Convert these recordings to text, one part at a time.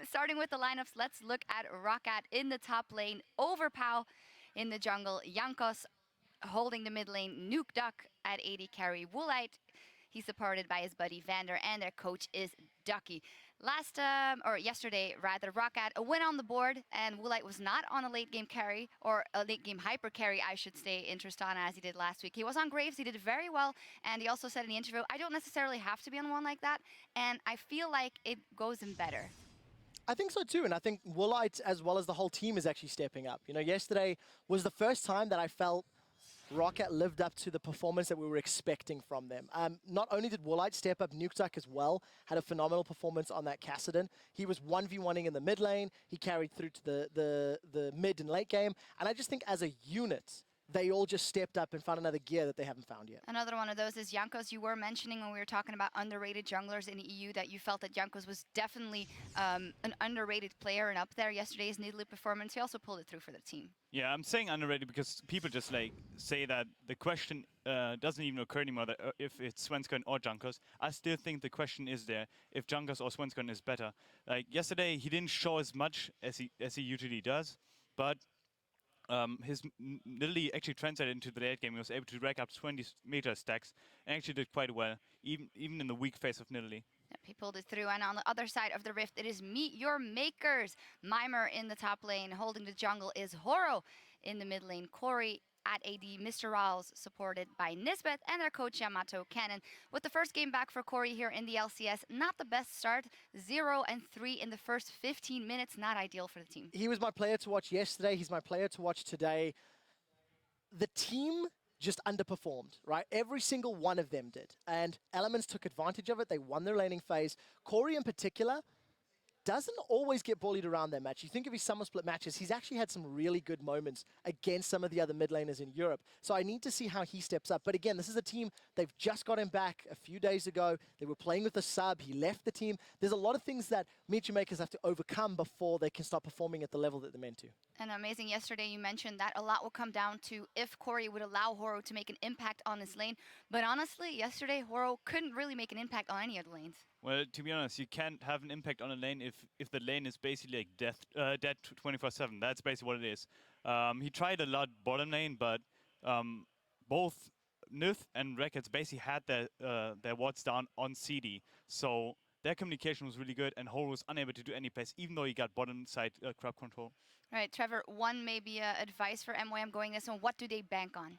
Starting with the lineups, let's look at Roccat in the top lane, Overpow in the jungle, Jankos holding the mid lane, Nuke Duck at AD carry, Woolite. He's supported by his buddy Vander, and their coach is Ducky. Yesterday, Roccat a win on the board, and Woolite was not on a late game carry, or a late game hyper carry, I should say, in Tristana as he did last week. He was on Graves, he did very well, and he also said in the interview, I don't necessarily have to be on one like that, and I feel like it goes in better. I think so too, and I think Woolite, as well as the whole team, is actually stepping up. You know, yesterday was the first time that I felt Roccat lived up to the performance that we were expecting from them. Not only did Woolite step up, Nuke Duck as well had a phenomenal performance on that Kassadin. He was 1v1ing in the mid lane. He carried through to the mid and late game. And I just think as a unit, they all just stepped up and found another gear that they haven't found yet. Another one of those is Jankos. You were mentioning when we were talking about underrated junglers in the EU that you felt that Jankos was definitely an underrated player, and up there yesterday's Nidalee performance, he also pulled it through for the team. Yeah, I'm saying underrated because people just like say that the question doesn't even occur anymore that if it's Svenskeren or Jankos. I still think the question is there if Jankos or Svenskeren is better. Like yesterday, he didn't show as much as he usually does, but his Nidalee actually translated into the late game. He was able to rack up 20 meter stacks and actually did quite well, even in the weak phase of Nidalee. Yep, he pulled it through, and on the other side of the rift, it is Meet Your Makers. Mimer in the top lane, holding the jungle is Horo in the mid lane. Corey at AD, Mr. Rawls, supported by Nisbeth, and their coach Yamato Cannon. With the first game back for Corey here in the LCS, not the best start. 0-3 in the first 15 minutes, not ideal for the team. He was my player to watch yesterday. He's my player to watch today. The team just underperformed, right? Every single one of them did. And Elements took advantage of it. They won their laning phase. Corey in particular doesn't always get bullied around their match. You think of his summer split matches, he's actually had some really good moments against some of the other mid laners in Europe. So I need to see how he steps up. But again, this is a team, they've just got him back a few days ago. They were playing with a sub, he left the team. There's a lot of things that Meet Your Makers have to overcome before they can start performing at the level that they're meant to. And amazing yesterday, you mentioned that a lot will come down to if Corey would allow Horo to make an impact on his lane. But honestly, yesterday, Horo couldn't really make an impact on any of the lanes. Well, to be honest, you can't have an impact on a lane if the lane is basically like dead 24/7. That's basically what it is. He tried a lot bottom lane, but both Nith and Rockats basically had their wards down on CD. So their communication was really good, and Horo was unable to do any plays, even though he got bottom side crowd control. All right, Trevor, one maybe advice for MYM going this one. What do they bank on?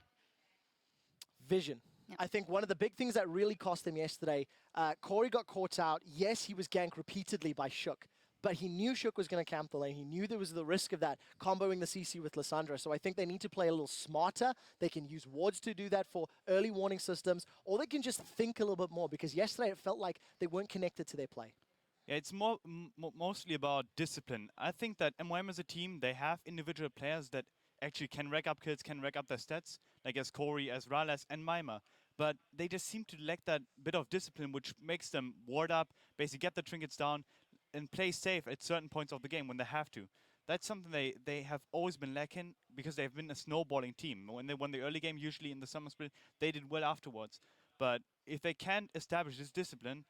Vision. Yep. I think one of the big things that really cost them yesterday, Corey got caught out. Yes, he was ganked repeatedly by Shook, but he knew Shook was going to camp the lane. He knew there was the risk of that, comboing the CC with Lissandra. So I think they need to play a little smarter. They can use wards to do that for early warning systems, or they can just think a little bit more, because yesterday it felt like they weren't connected to their play. Yeah, it's mostly about discipline. I think that MYM as a team, they have individual players that actually can rack up kills, can rack up their stats, like as Corey, as Rales, and Mimer. But they just seem to lack that bit of discipline, which makes them ward up, basically get the trinkets down, and play safe at certain points of the game when they have to. That's something they have always been lacking, because they've been a snowballing team. When they won the early game, usually in the summer split, they did well afterwards. But if they can't establish this discipline,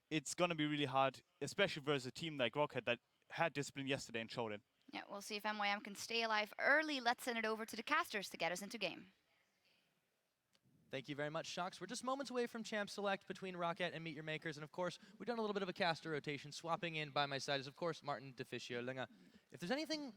it's going to be really hard, especially versus a team like Roccat that had discipline yesterday and showed it. Yeah, we'll see if MYM can stay alive early. Let's send it over to the casters to get us into game. Thank you very much, Shocks. We're just moments away from Champ Select between Roccat and Meet Your Makers. And of course, we've done a little bit of a caster rotation. Swapping in by my side is, of course, Martin Deficio Linga. If there's anything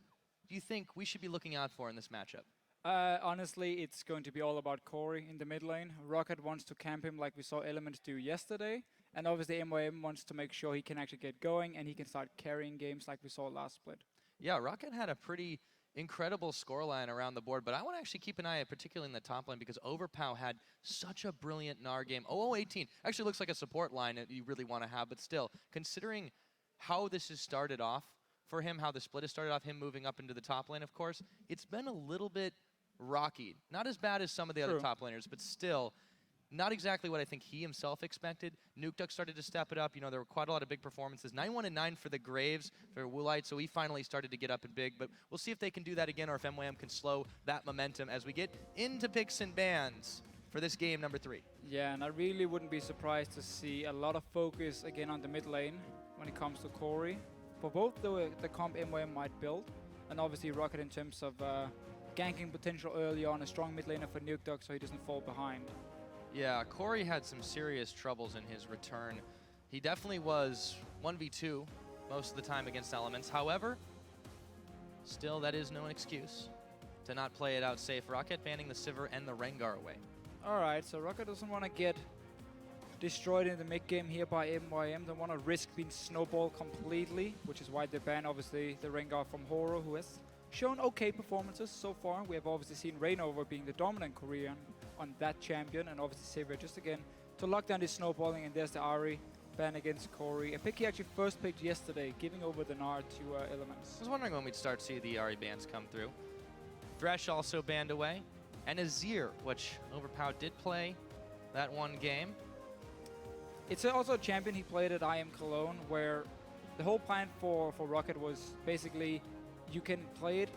you think we should be looking out for in this matchup? Honestly, it's going to be all about Corey in the mid lane. Roccat wants to camp him like we saw Elements do yesterday. And obviously, MYM wants to make sure he can actually get going and he can start carrying games like we saw last split. Yeah, Roccat had a pretty incredible scoreline around the board, but I want to actually keep an eye, particularly in the top lane, because Overpow had such a brilliant Gnar game. 0018 actually looks like a support line that you really want to have, but still, considering how this has started off for him, how the split has started off, him moving up into the top lane, of course, it's been a little bit rocky. Not as bad as some of the other top laners, but still, not exactly what I think he himself expected. Nuke Duck started to step it up. You know, there were quite a lot of big performances. 9-1-9 for the Graves, for Woolite, so he finally started to get up and big. But we'll see if they can do that again, or if MYM can slow that momentum as we get into picks and bans for this game number 3. Yeah, and I really wouldn't be surprised to see a lot of focus again on the mid lane when it comes to Corey. for both the comp MYM might build, and obviously Roccat in terms of ganking potential early on, a strong mid laner for Nuke Duck so he doesn't fall behind. Yeah, Corey had some serious troubles in his return. He definitely was 1v2 most of the time against Elements. However, still that is no excuse to not play it out safe. Roccat banning the Sivir and the Rengar away. Alright, so Roccat doesn't want to get destroyed in the mid game here by MYM. Don't want to risk being snowballed completely, which is why they ban obviously the Rengar from Horo, who has shown okay performances so far. We have obviously seen Reignover being the dominant Korean on that champion, and obviously Sivir just again to lock down this snowballing, and there's the Ahri ban against Corey. A pick he actually first picked yesterday, giving over the Gnar to Elements. I was wondering when we'd start to see the Ahri bans come through. Thresh also banned away, and Azir, which Overpow did play that one game. It's also a champion he played at IM Cologne, where the whole plan for Roccat was basically you can play it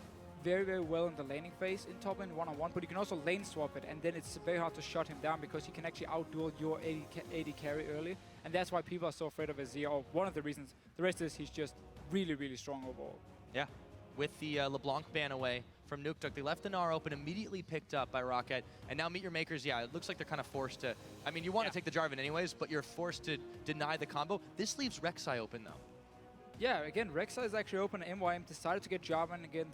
very, very well in the laning phase in top lane one-on-one, but you can also lane swap it, and then it's very hard to shut him down because he can actually outduel your AD carry early, and that's why people are so afraid of Azir, or one of the reasons. The rest is he's just really, really strong overall. Yeah, with the LeBlanc ban away from Nuke Duck, they left the Gnar open, immediately picked up by Roccat, and now Meet Your Makers, yeah, it looks like they're kind of forced to, I mean, you want to take the Jarvan anyways, but you're forced to deny the combo. This leaves Rek'Sai open, though. Yeah, again, Rek'Sai is actually open. MYM decided to get Jarvan again.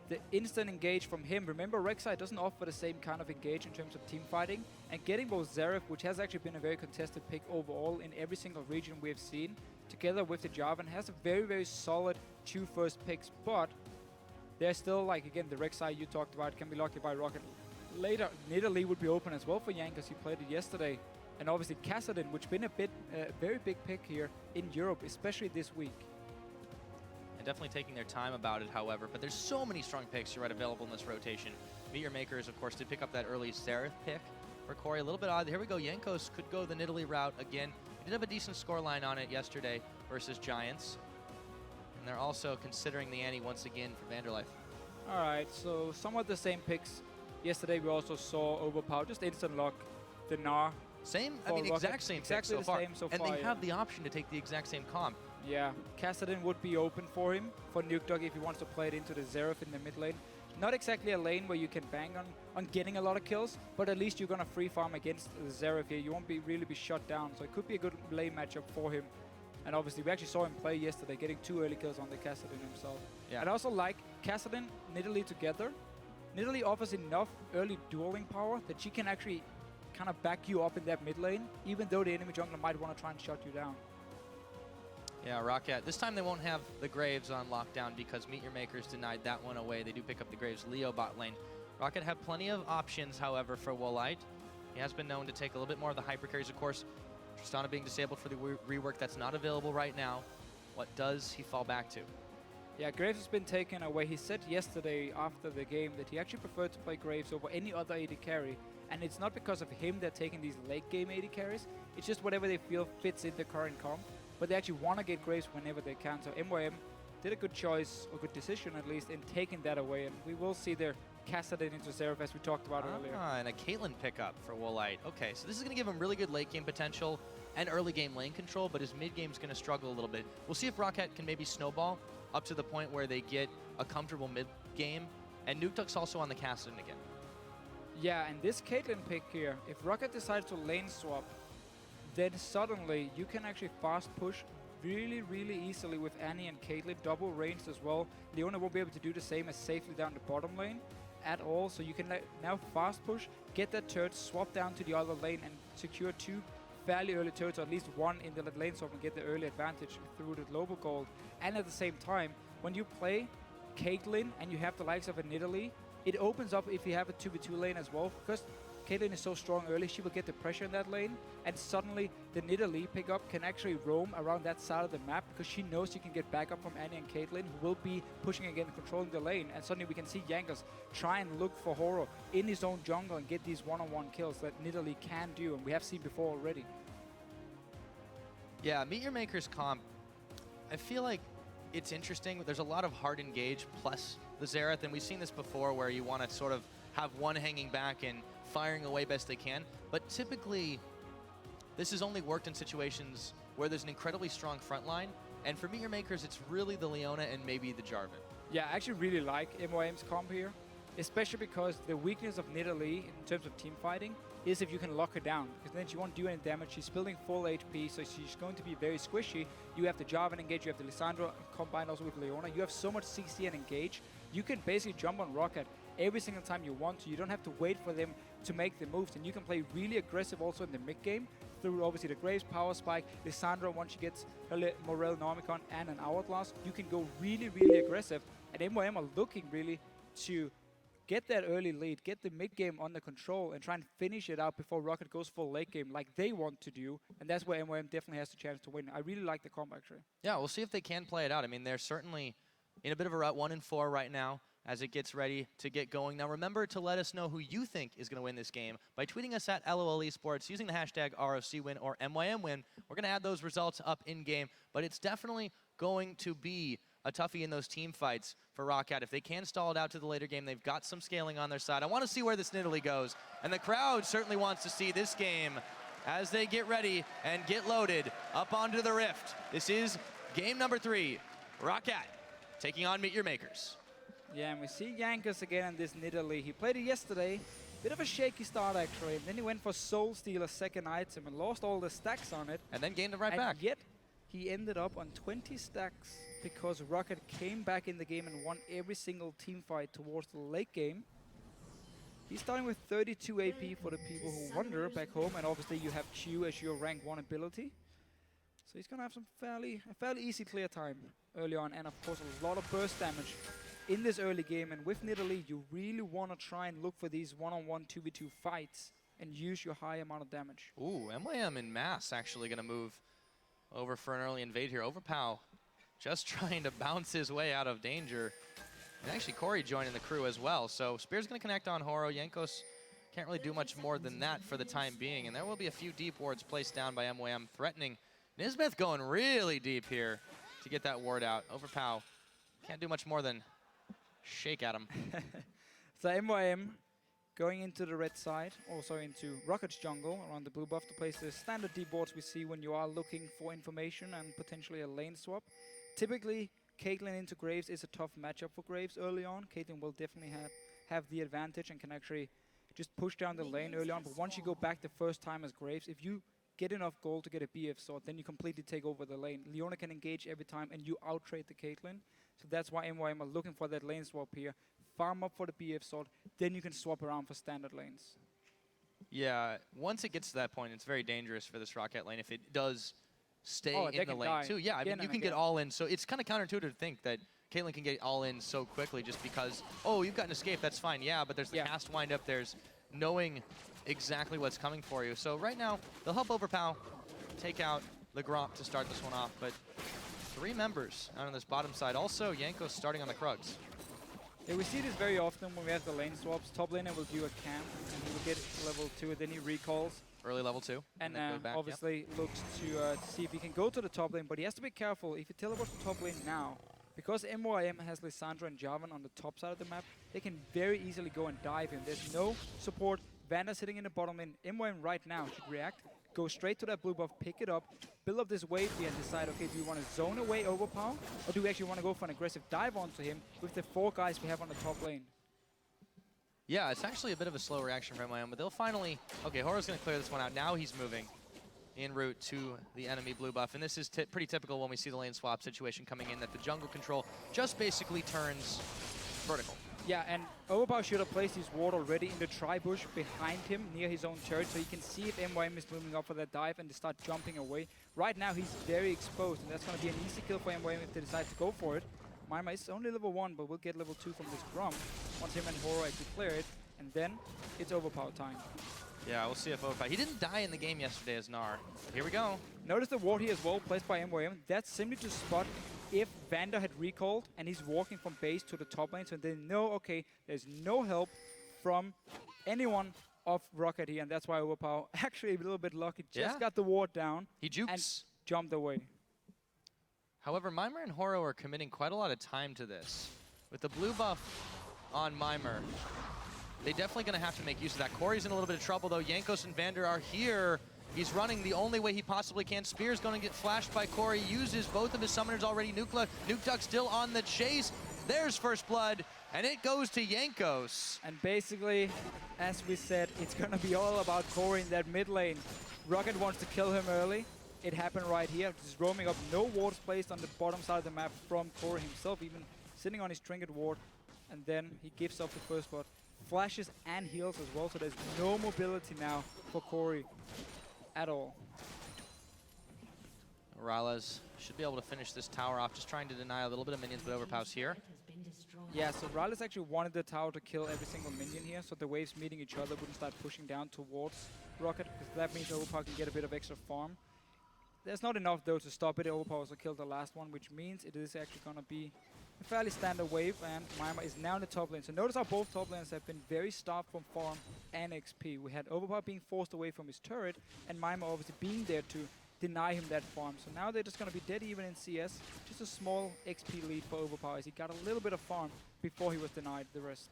The instant engage from him. Remember, Rek'Sai doesn't offer the same kind of engage in terms of team fighting. And getting both Xerath, which has actually been a very contested pick overall in every single region we have seen, together with the Jarvan, has a very, very solid 2 first picks. But there's still, like, again, the Rek'Sai you talked about can be locked by Roccat. Later, Nidalee would be open as well for Jankos. He played it yesterday. And obviously Kassadin, which been a very big pick here in Europe, especially this week. Definitely taking their time about it, however, but there's so many strong picks here available in this rotation. Meet Your Makers, of course, did pick up that early Xerath pick for Corey. A little bit odd. Here we go. Jankos could go the Nidalee route again. He did have a decent scoreline on it yesterday versus Giants. And they're also considering the ante once again for Vanderlife. All right, so somewhat the same picks. Yesterday we also saw Overpower just instant lock the Gnar. Same, I mean, exact same pick so far. And they have the option to take the exact same comp. Yeah, Kassadin would be open for him, for Nuke Duck, if he wants to play it into the Xerath in the mid lane. Not exactly a lane where you can bang on getting a lot of kills, but at least you're going to free farm against the Xerath here. You won't really be shut down, so it could be a good lane matchup for him. And obviously, we actually saw him play yesterday, getting 2 early kills on the Kassadin himself. Yeah. And I also like Kassadin, Nidalee together. Nidalee offers enough early dueling power that she can actually kind of back you up in that mid lane, even though the enemy jungler might want to try and shut you down. Yeah, Roccat. This time they won't have the Graves on lockdown because Meet Your Makers denied that one away. They do pick up the Graves Leo bot lane. Roccat have plenty of options, however, for Woolite. He has been known to take a little bit more of the hyper carries. Of course, Tristana being disabled for the rework, that's not available right now. What does he fall back to? Yeah, Graves has been taken away. He said yesterday after the game that he actually preferred to play Graves over any other AD carry. And it's not because of him they're taking these late game AD carries. It's just whatever they feel fits in the current comp. But they actually want to get Graves whenever they can. So MYM did a good choice, or good decision at least, in taking that away. And we will see their Kassadin into Xerath as we talked about earlier. And a Caitlyn pickup for Woolite. Okay, so this is going to give him really good late game potential and early game lane control, but his mid game is going to struggle a little bit. We'll see if Roccat can maybe snowball up to the point where they get a comfortable mid game. And Nuke Duck's also on the Kassadin again. Yeah, and this Caitlyn pick here, if Roccat decides to lane swap, then suddenly you can actually fast push really, really easily with Annie and Caitlyn, double ranged as well. Leona won't be able to do the same as safely down the bottom lane at all, so you can now fast push, get that turret, swap down to the other lane and secure 2 fairly early turrets, or at least 1 in the lane swap and get the early advantage through the global gold. And at the same time, when you play Caitlyn and you have the likes of a Nidalee, it opens up if you have a 2v2 lane as well, because Caitlyn is so strong early, she will get the pressure in that lane, and suddenly the Nidalee pickup can actually roam around that side of the map because she knows she can get backup from Annie and Caitlyn, who will be pushing again, controlling the lane, and suddenly we can see Jankos try and look for Horo in his own jungle and get these one-on-one kills that Nidalee can do, and we have seen before already. Yeah, Meet Your Makers comp, I feel like it's interesting. There's a lot of hard engage plus the Xerath, and we've seen this before where you want to sort of have one hanging back and firing away best they can. But typically, this has only worked in situations where there's an incredibly strong front line And for Meet Your Makers, it's really the Leona and maybe the Jarvan. Yeah, I actually really like MOM's comp here, especially because the weakness of Nidalee in terms of team fighting is if you can lock her down, because then she won't do any damage. She's building full HP, so she's going to be very squishy. You have the Jarvan engage, you have the Lissandra combined also with Leona. You have so much CC and engage. You can basically jump on Roccat every single time you want to. You don't have to wait for them to make the moves, and you can play really aggressive also in the mid game through obviously the Graves, Power Spike, Lissandra once she gets her Morel, Normicon, and an Hourglass. You can go really, really aggressive, and MOM are looking really to get that early lead, get the mid game under control, and try and finish it out before Roccat goes full late game like they want to do, and that's where MOM definitely has the chance to win. I really like the comp actually. Yeah, we'll see if they can play it out. I mean, they're certainly in a bit of a rut, 1-4 right now as it gets ready to get going. Now remember to let us know who you think is going to win this game by tweeting us at LOL Esports using the hashtag ROCWin or MYMWin. We're going to add those results up in game, but it's definitely going to be a toughie in those team fights for Roccat. If they can stall it out to the later game, they've got some scaling on their side. I want to see where this Nidalee goes, and the crowd certainly wants to see this game as they get ready and get loaded up onto the Rift. This is game number 3. Roccat taking on Meet Your Makers. Yeah, and we see Jankos again on this Nidalee. He played it yesterday. Bit of a shaky start actually, and then he went for Soul Stealer second item and lost all the stacks on it. And then gained it right and back. Yet he ended up on 20 stacks because Roccat came back in the game and won every single team fight towards the late game. He's starting with 32 AP for the people who wonder back home, and obviously you have Q as your rank 1 ability. So he's gonna have some fairly easy clear time early on, and of course a lot of burst damage in this early game. And with Nidalee, you really want to try and look for these one-on-one 2v2 fights and use your high amount of damage. Ooh, MYM in mass actually going to move over for an early invade here. Overpow just trying to bounce his way out of danger. And actually Corey joining the crew as well. So Spear's going to connect on Horo. Jankos can't really do much more than that for the time being. And there will be a few deep wards placed down by MYM, threatening Nisbeth going really deep here to get that ward out. Overpow can't do much more than shake at him. So MYM going into the red side, also into Rocket's jungle around the blue buff to place the standard deep wards we see when you are looking for information and potentially a lane swap. Typically, Caitlyn into Graves is a tough matchup for Graves early on. Caitlyn will definitely have the advantage and can actually just push down the lane early on. But once you go back the first time as Graves, if you get enough gold to get a BF sword, then you completely take over the lane. Leona can engage every time and you out-trade the Caitlyn. So that's why MYM are looking for that lane swap here. Farm up for the BF sword, then you can swap around for standard lanes. Yeah, once it gets to that point, it's very dangerous for this Roccat lane if it does stay in the lane die too. Yeah, I mean, you can get again. all in. So it's kind of counterintuitive to think that Caitlyn can get all in so quickly just because, oh, you've got an escape, that's fine. Yeah, but there's the cast wind up, there's knowing exactly what's coming for you. So right now, they'll help Overpow take out the Gromp to start this one off. But 3 members out on this bottom side. Also, Jankos starting on the Krugs. Yeah, we see this very often when we have the lane swaps. Top laner will do a camp and he will get to level 2 and then he recalls. Early level 2. And then go back, obviously looks to see if he can go to the top lane, but he has to be careful. If he teleports to top lane now, because MYM has Lissandra and Jarvan on the top side of the map, they can very easily go and dive him. There's no support. Vanda's sitting in the bottom lane. MYM right now should react, go straight to that blue buff, pick it up, build up this wave here and decide, okay, do we want to zone away Overpower, or do we actually want to go for an aggressive dive onto him with the 4 guys we have on the top lane? Yeah, it's actually a bit of a slow reaction from MYM, but they'll finally... Okay, Horo's going to clear this one out. Now he's moving en route to the enemy blue buff, and this is pretty typical when we see the lane swap situation coming in, that the jungle control just basically turns vertical. Yeah, and Overpower should have placed his ward already in the tri-bush behind him near his own turret, so he can see if MYM is moving up for that dive and they start jumping away. Right now he's very exposed, and that's going to be an easy kill for MYM if they decide to go for it. Maima is only level 1, but we'll get level 2 from this Gromp once him and Horo actually clear it, and then it's Overpower time. Yeah, we'll see if Overpower... He didn't die in the game yesterday as Gnar. Here we go. Notice the ward here as well, placed by MYM. That's simply to spot if Vander had recalled and he's walking from base to the top lane, so they know, okay, there's no help from anyone of Roccat here, and that's why Overpower actually a little bit lucky, just got the ward down. He jukes. And jumped away. However, Mimer and Horo are committing quite a lot of time to this. With the blue buff on Mimer, they definitely going to have to make use of that. Corey's in a little bit of trouble, though. Jankos and Vander are here. He's running the only way he possibly can. Spear's going to get flashed by Corey. Uses both of his summoners already. Nuke Duck still on the chase. There's first blood, and it goes to Jankos. And basically, as we said, it's gonna be all about Corey in that mid lane. Roccat wants to kill him early. It happened right here. Just roaming up, no wards placed on the bottom side of the map from Corey himself, even sitting on his trinket ward. And then he gives up the first blood. Flashes and heals as well, so there's no mobility now for Corey at all. Rales should be able to finish this tower off, just trying to deny a little bit of minions, but Overpow's here. Yeah, so Rales actually wanted the tower to kill every single minion here, so the waves meeting each other wouldn't start pushing down towards Roccat, because that means Overpower can get a bit of extra farm. There's not enough though to stop it. Overpower also killed the last one, which means it is actually going to be a fairly standard wave, and Mima is now in the top lane. So notice how both top lanes have been very starved from farm and XP. We had Overpower being forced away from his turret, and Mima obviously being there to deny him that farm. So now they're just going to be dead even in CS. Just a small XP lead for Overpower as he got a little bit of farm before he was denied the rest.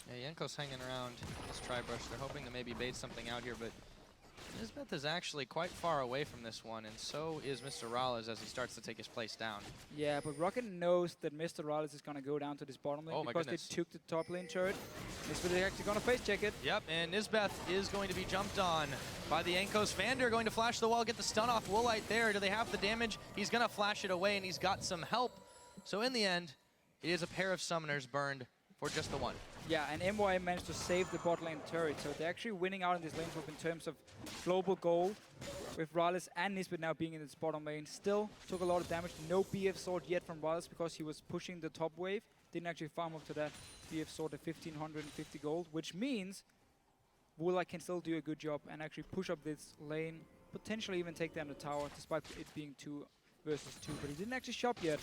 Yeah, Yenko's hanging around this tri-brush. They're hoping to maybe bait something out here, but Nisbeth is actually quite far away from this one, and so is Mr. Rales as he starts to take his place down. Yeah, but Roccat knows that Mr. Rales is going to go down to this bottom lane because they took the top lane turret. Nisbeth is actually going to face check it. Yep, and Nisbeth is going to be jumped on by the Jankos. Vander going to flash the wall, get the stun off Woolite there. Do they have the damage? He's going to flash it away, and he's got some help. So in the end, it is a pair of summoners burned for just the one. Yeah, and MYM managed to save the bot lane turret, so they're actually winning out in this lane swap in terms of global gold, with Rales and Nisbeth now being in this bottom lane. Still took a lot of damage. No BF sword yet from Rales because he was pushing the top wave. Didn't actually farm up to that BF sword at 1550 gold, which means Woolite can still do a good job and actually push up this lane, potentially even take down the tower, despite it being 2 versus 2. But he didn't actually shop yet.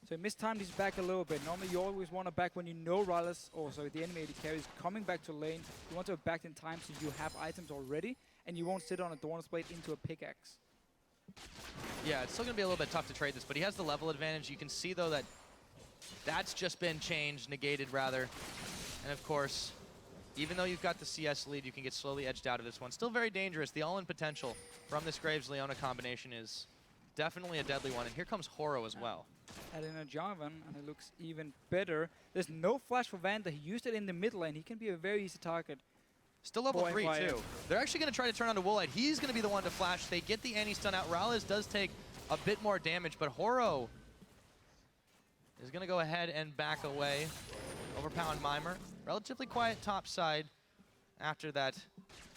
So he mistimed his back a little bit. Normally you always want to back when you know Rales, or sorry, the enemy AD carry is coming back to lane. You want to have backed in time so you have items already, and you won't sit on a Dawn's Blade into a pickaxe. Yeah, it's still going to be a little bit tough to trade this, but he has the level advantage. You can see, though, that that's just been changed, negated, rather. And, of course, even though you've got the CS lead, you can get slowly edged out of this one. Still very dangerous. The all-in potential from this Graves-Leona combination is definitely a deadly one. And here comes Horo as well. Add in a Jarvan, and it looks even better. There's no flash for Vander. He used it in the mid lane. He can be a very easy target. Still level 3, too. They're actually going to try to turn on to Woolite. He's going to be the one to flash. They get the anti-stun out. Rales does take a bit more damage, but Horo is going to go ahead and back away. Overpound Mimer. Relatively quiet top side after that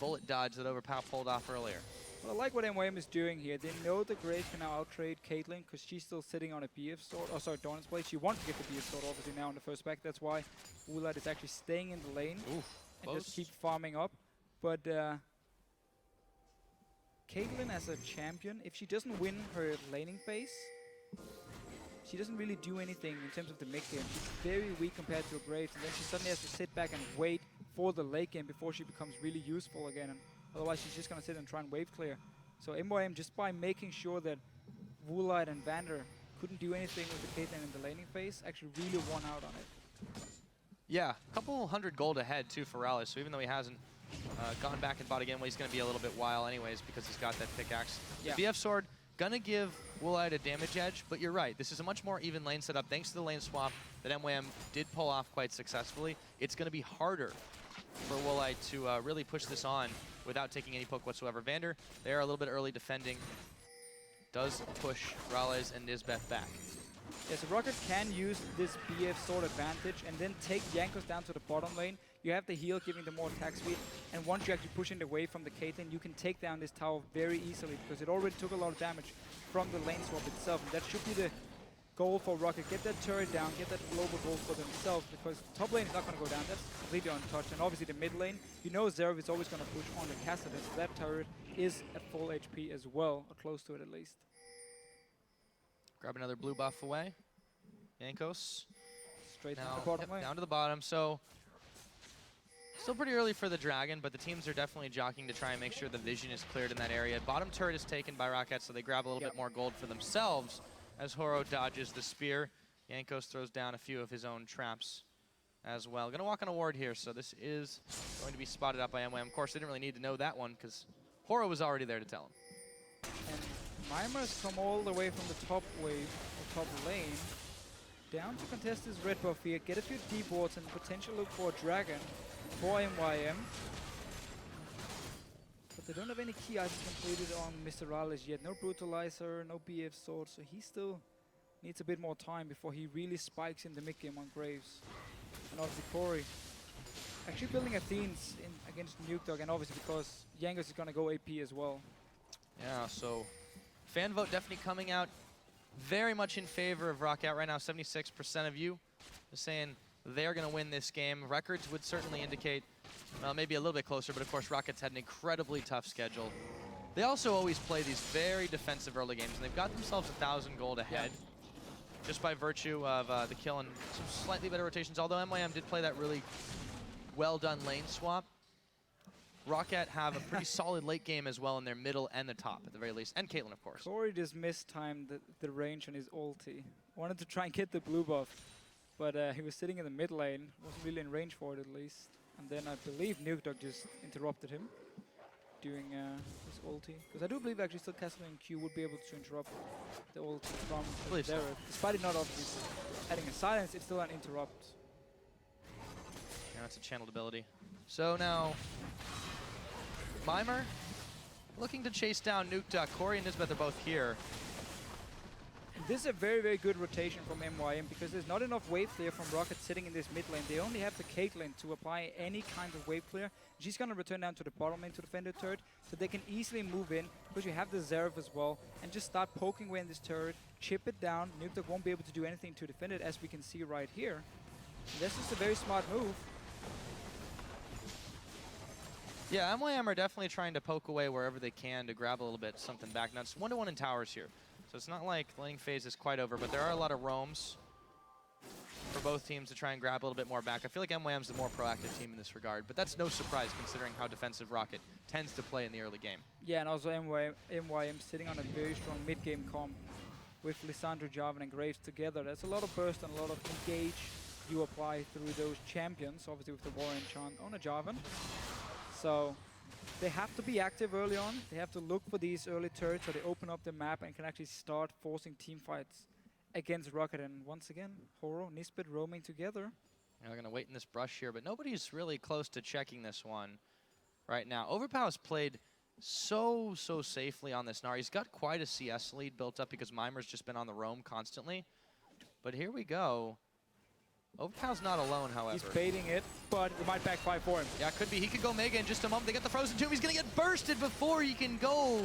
bullet dodge that Overpow pulled off earlier. Well, I like what MYM is doing here. They know the Graves can now out-trade Caitlyn because she's still sitting on a BF sword. Oh, sorry, Dawn's Blade. She wants to get the BF sword, obviously, now on the first back. That's why Woolite is actually staying in the lane and just keep farming up. But Caitlyn as a champion, if she doesn't win her laning phase, she doesn't really do anything in terms of the mid game. She's very weak compared to her Graves, and then she suddenly has to sit back and wait for the late game before she becomes really useful again. And otherwise, she's just going to sit and try and wave clear. So MYM, just by making sure that Woolite and Vander couldn't do anything with the Caitlyn in the laning phase, actually really won out on it. Yeah, a couple hundred gold ahead, too, for Rales. So even though he hasn't gone back and bought again, well, he's going to be a little bit wild anyways because he's got that pickaxe. Yeah. The BF sword, going to give Woolite a damage edge, but you're right. This is a much more even lane setup thanks to the lane swap that MYM did pull off quite successfully. It's going to be harder for Woolite to really push this on without taking any poke whatsoever. Vander, they are a little bit early defending. Does push Rales and Nisbeth back. Yeah, so Roccat can use this BF sword advantage and then take Jankos down to the bottom lane. You have the heal giving them more attack speed, and once you actually push it away from the Caitlyn, you can take down this tower very easily because it already took a lot of damage from the lane swap itself. And that should be the goal for Roccat. Get that turret down, get that global goal for themselves, because top lane is not going to go down. That's completely untouched. And obviously the mid lane, you know Zerov is always going to push on the Cassidy, so that turret is at full HP as well, or close to it at least. Grab another blue buff away. Jankos. Straight now, down the bottom lane. Down to the bottom. So still pretty early for the Dragon, but the teams are definitely jockeying to try and make sure the vision is cleared in that area. Bottom turret is taken by Roccat, so they grab a little bit more gold for themselves as Horo dodges the spear. Jankos throws down a few of his own traps as well. Gonna walk on a ward here, so this is going to be spotted out by MYM. Of course, they didn't really need to know that one because Horo was already there to tell him. And Mimer's come all the way from the top wave, or top lane, down to contest this red buff here, get a few deep wards and potentially look for a dragon for MYM. But they don't have any key items completed on Mr. Rales yet. No Brutalizer, no BF Sword, so he still needs a bit more time before he really spikes in the mid game on Graves. And obviously Corey actually building Athenes in against Nuke, and obviously because Jankos is going to go AP as well. Yeah, so fan vote definitely coming out very much in favor of Roccat right now. 76% of you are saying they're going to win this game. Records would certainly indicate, well, maybe a little bit closer, but of course Rocket's had an incredibly tough schedule. They also always play these very defensive early games, and they've got themselves 1,000 gold ahead. Just by virtue of the kill and some slightly better rotations, although MYM did play that really well-done lane swap. Roccat have a pretty solid late game as well in their middle and the top, at the very least. And Caitlyn, of course. Corey just mistimed the range on his ulti. Wanted to try and get the blue buff, but he was sitting in the mid lane. Wasn't really in range for it, at least. And then I believe Nuke just interrupted him doing his ulti. Because I do believe actually still Castle and Q would be able to interrupt the ulti from Derek. So. Despite it not obviously adding a silence, it's still an interrupt. Yeah, that's a channeled ability. So now, Mimer looking to chase down Nuke. Corey and Nisbeth are both here. This is a very, very good rotation from MYM because there's not enough wave clear from Roccat sitting in this mid lane. They only have the Caitlyn to apply any kind of wave clear. She's going to return down to the bottom lane to defend the turret, so they can easily move in because you have the Zeref as well and just start poking away in this turret, chip it down. Nuke won't be able to do anything to defend it, as we can see right here. And that's just a very smart move. Yeah, MYM are definitely trying to poke away wherever they can to grab a little bit something back. Now it's 1-1 in towers here, so it's not like the laning phase is quite over, but there are a lot of roams for both teams to try and grab a little bit more back. I feel like MYM's the more proactive team in this regard, but that's no surprise considering how defensive Roccat tends to play in the early game. Yeah, and also MYM sitting on a very strong mid-game comp with Lissandra, Jarvan, and Graves together. There's a lot of burst and a lot of engage you apply through those champions, obviously with the Warrior enchant on a Jarvan. So they have to be active early on. They have to look for these early turrets so they open up the map and can actually start forcing team fights against Roccat. And once again, Horo, Nisbet roaming together. They're going to wait in this brush here, but nobody's really close to checking this one right now. Overpow's played so safely on this Gnar. He's got quite a CS lead built up because Mimer's just been on the roam constantly. But here we go. Overpow's not alone, however. He's baiting it, but it might backfire for him. Yeah, could be. He could go Mega in just a moment. They get the Frozen Tomb. He's going to get bursted before he can go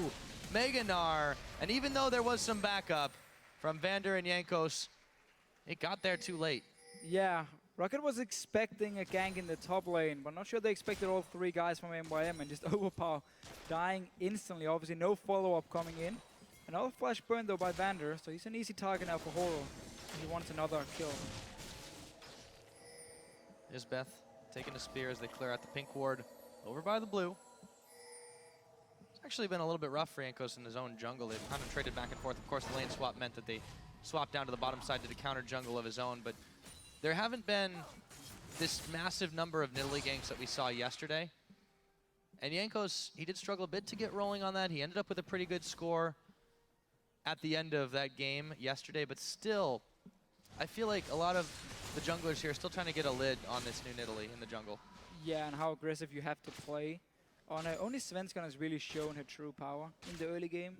Mega Gnar. And even though there was some backup from Vander and Jankos, it got there too late. Yeah, Roccat was expecting a gank in the top lane, but not sure they expected all three guys from MYM, and just Overpower dying instantly. Obviously, no follow-up coming in. Another flash burn, though, by Vander, so he's an easy target now for Horo. He wants another kill. Nisbeth taking a spear as they clear out the pink ward over by the blue. It's actually been a little bit rough for Jankos in his own jungle. They've kind of traded back and forth. Of course, the lane swap meant that they swapped down to the bottom side to the counter jungle of his own, but there haven't been this massive number of Nidalee ganks that we saw yesterday. And Jankos, he did struggle a bit to get rolling on that. He ended up with a pretty good score at the end of that game yesterday, but still, I feel like a lot of the junglers here are still trying to get a lid on this new Nidalee in the jungle. Yeah, and how aggressive you have to play. On only Svenskana has really shown her true power in the early game,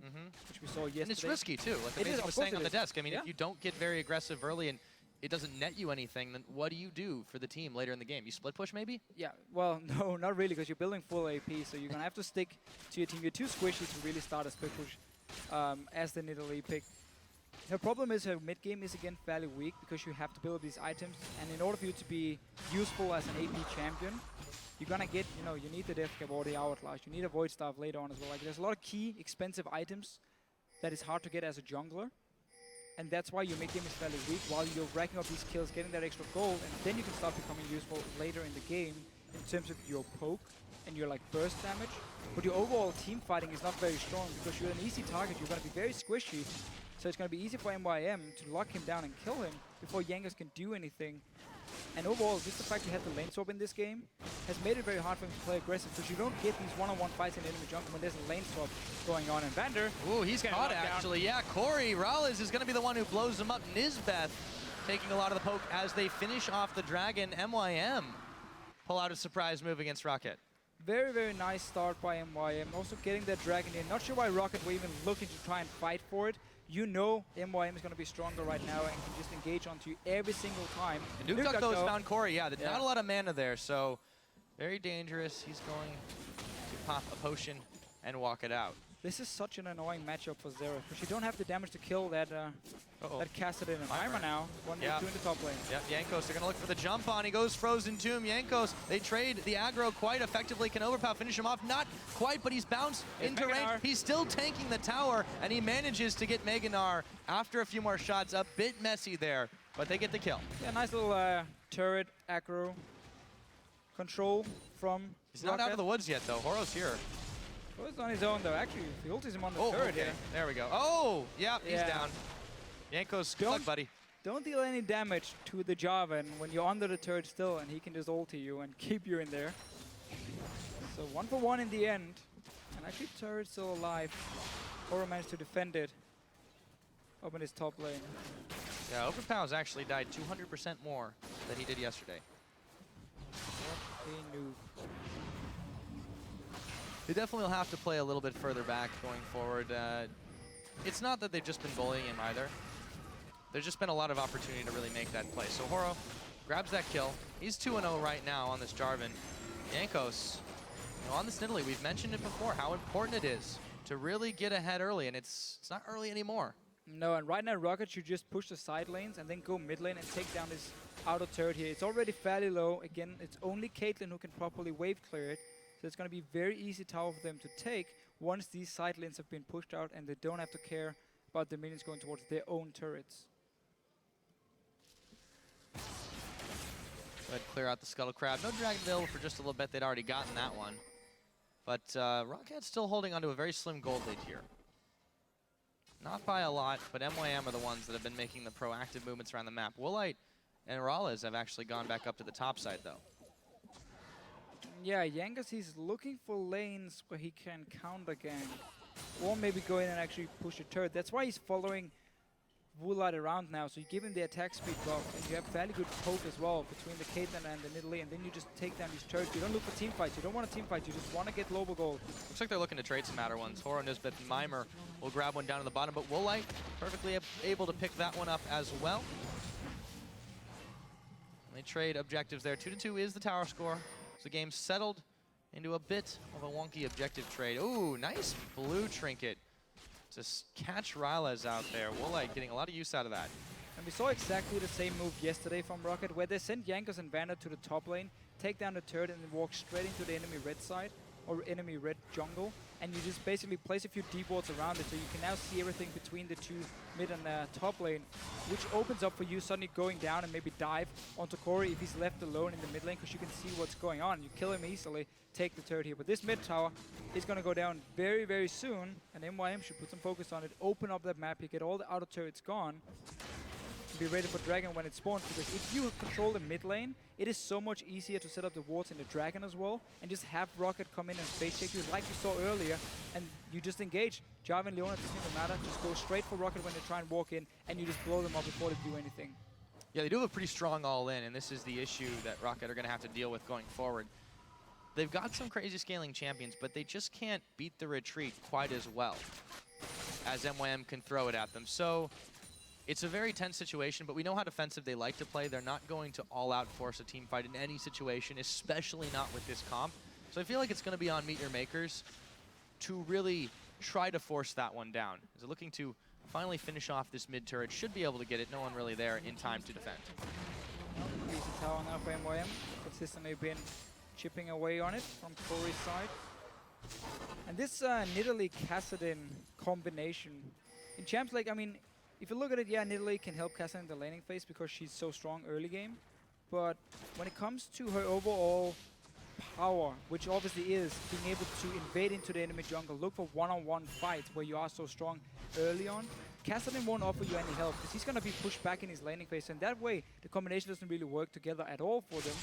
which we saw yesterday. And it's risky too, like It the is, was of saying course on it the is. desk. I mean, Yeah. if you don't get very aggressive early and it doesn't net you anything, then what do you do for the team later in the game? You split push maybe? Yeah, well, no, not really, because you're building full AP, so you're going to have to stick to your team. You're too squishy to really start a split push as the Nidalee pick. Her problem is her mid game is again fairly weak because you have to build these items, and in order for you to be useful as an AP champion, you're gonna get, you need the Death Cap or the Hourglass. You need a Void Staff later on as well. Like, there's a lot of key, expensive items that is hard to get as a jungler, and that's why your mid game is fairly weak while you're racking up these kills, getting that extra gold, and then you can start becoming useful later in the game in terms of your poke and your burst damage. But your overall team fighting is not very strong because you're an easy target. You're gonna be very squishy. So it's going to be easy for MYM to lock him down and kill him before Jankos can do anything. And overall, just the fact you had the lane swap in this game has made it very hard for him to play aggressive, because you don't get these one-on-one fights in enemy jungle when there's a lane swap going on. And Vander, Ooh, he's caught actually. Yeah, Corey Rallis is going to be the one who blows him up. Nisbeth taking a lot of the poke as they finish off the Dragon. MYM pull out a surprise move against Roccat. very, very nice start by MYM. Also getting that Dragon in. Not sure why Roccat were even looking to try and fight for it. You know MYM is going to be stronger right now and can just engage onto you every single time. And Nukeduck though has found Corey. Yeah, not a lot of mana there, so very dangerous. He's going to pop a potion and walk it out. This is such an annoying matchup for Xerath, because you don't have the damage to kill that that Kassadin and Mimer now. One v two in the top lane. Yep, Jankos, they're going to look for the jump on. He goes Frozen Tomb. Jankos, they trade the aggro quite effectively. Can Overpower finish him off? Not quite, but he's bounced into range. He's still tanking the tower, and he manages to get Meganar after a few more shots. A bit messy there, but they get the kill. Yeah, nice little turret aggro control from He's not out of the woods yet, though. Horo's here. He's on his own, though. Actually, he ultis him on the turret here. There we go. Oh, yeah, he's down. Jankos, good luck, buddy. Don't deal any damage to the Jarvan when you're under the turret still, and he can just ulti you and keep you in there. So 1 for 1 in the end. And actually, turret's still alive. Horo managed to defend it up in his top lane. Yeah, Overpow's actually died 200% more than he did yesterday. What a noob. They definitely will have to play a little bit further back going forward. It's not that they've just been bullying him either. There's just been a lot of opportunity to really make that play. So Horo grabs that kill. He's 2-0 right now on this Jarvan. Jankos, on this Nidalee, we've mentioned it before, how important it is to really get ahead early, and it's not early anymore. No, and right now Roccat should just push the side lanes and then go mid lane and take down this outer turret here. It's already fairly low. Again, it's only Caitlyn who can properly wave clear it. So it's going to be very easy tower for them to take once these side lanes have been pushed out and they don't have to care about the minions going towards their own turrets. Go ahead, clear out the Scuttle Crab. No Dragon available for just a little bit. They'd already gotten that one. But Rockat's still holding onto a very slim gold lead here. Not by a lot, but MYM are the ones that have been making the proactive movements around the map. Woolite and Rallis have actually gone back up to the top side, though. Yeah, Jankos, he's looking for lanes where he can counter gank. Or maybe go in and actually push a turret. That's why he's following Woolite around now. So you give him the attack speed buff, and you have fairly good poke as well between the Caitlyn and the Nidalee, and then you just take down these turrets. You don't look for team fights. You don't want a team fight. You just want to get global gold. Looks like they're looking to trade some matter ones. Horo, Nisbeth, and Mimer will grab one down to the bottom, but Woolite perfectly able to pick that one up as well. They trade objectives there. 2-2 is the tower score. So the game settled into a bit of a wonky objective trade. Ooh, nice blue trinket to catch Rylez out there. Woolite getting a lot of use out of that. And we saw exactly the same move yesterday from Roccat, where they sent Jankos and Vander to the top lane, take down the turret, and then walk straight into the enemy red side, or enemy red jungle, and you just basically place a few deep wards around it, so you can now see everything between the two mid and top lane, which opens up for you suddenly going down and maybe dive onto Corey if he's left alone in the mid lane, because you can see what's going on. You kill him easily, take the turret here. But this mid tower is going to go down very, very soon, and MYM should put some focus on it, open up that map, you get all the outer turrets gone, be ready for Dragon when it spawns, because if you control the mid lane, it is so much easier to set up the wards in the Dragon as well, and just have Roccat come in and space check you like you saw earlier, and you just engage. Jarvan and Leona, doesn't even matter, just go straight for Roccat when they try and walk in, and you just blow them up before they do anything. Yeah, they do have a pretty strong all-in, and this is the issue that Roccat are going to have to deal with going forward. They've got some crazy scaling champions, but they just can't beat the retreat quite as well as MYM can throw it at them. So it's a very tense situation, but we know how defensive they like to play. They're not going to all-out force a team fight in any situation, especially not with this comp. So I feel like it's going to be on Meet Your Makers to really try to force that one down. As they're looking to finally finish off this mid turret, should be able to get it. No one really there in time to defend. Easy tower now for MYM. Consistently been chipping away on it from Corey's side. And this Nidalee Kassadin combination in Champs League, I mean, if you look at it, yeah, Nidalee can help Kassadin in the laning phase because she's so strong early game. But when it comes to her overall power, which obviously is being able to invade into the enemy jungle, look for one-on-one fights where you are so strong early on, Kassadin won't offer you any help because he's going to be pushed back in his laning phase, and that way the combination doesn't really work together at all for them.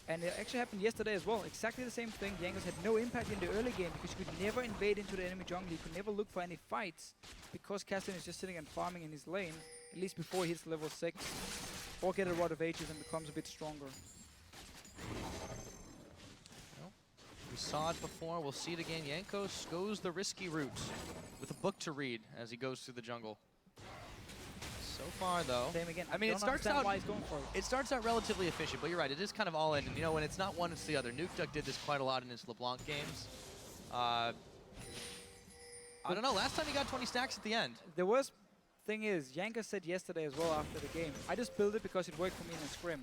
And it actually happened yesterday as well. Exactly the same thing. Jankos had no impact in the early game because he could never invade into the enemy jungle. He could never look for any fights because Kassadin is just sitting and farming in his lane, at least before he hits level 6, or get a Rod of Ages and becomes a bit stronger. Well, we saw it before. We'll see it again. Jankos goes the risky route with a book to read as he goes through the jungle. So far, though, Same again. I mean, it starts out. Why he's going for it. It starts out relatively efficient, but you're right. It is kind of all in. And you know, when it's not one, it's the other. Nukeduck did this quite a lot in his LeBlanc games. I don't know. Last time he got 20 stacks at the end. The worst thing is, Jankos said yesterday as well after the game, I just built it because it worked for me in a scrim.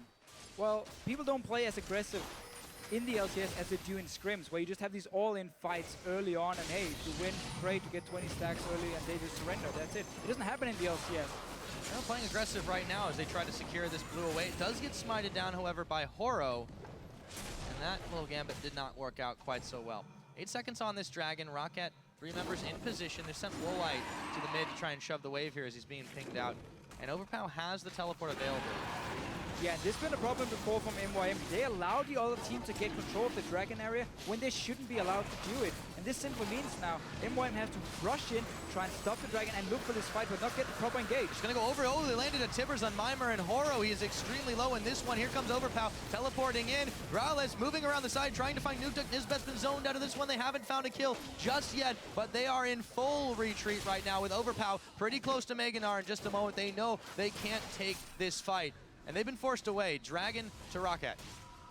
Well, people don't play as aggressive in the LCS as they do in scrims, where you just have these all-in fights early on, and hey, to win, great, to get 20 stacks early, and they just surrender. That's it. It doesn't happen in the LCS. They're playing aggressive right now as they try to secure this blue away. It does get smited down, however, by Horo. And that little gambit did not work out quite so well. 8 seconds on this dragon. Roccat, 3 members in position. They sent Woolite to the mid to try and shove the wave here as he's being pinged out. And Overpow has the teleport available. Yeah, this has been a problem before from MYM. They allow the other team to get control of the dragon area when they shouldn't be allowed to do it. And this simply means now MYM has to rush in, try and stop the dragon and look for this fight, but not get the proper engage. He's gonna go over. Oh, they landed a Tibbers on Mimer and Horo. He is extremely low in this one. Here comes Overpow teleporting in. Growlithe moving around the side, trying to find Nukeduck. Nisbeth's been zoned out of this one. They haven't found a kill just yet, but they are in full retreat right now with Overpow pretty close to Meganar in just a moment. They know they can't take this fight. And they've been forced away. Dragon to Roccat.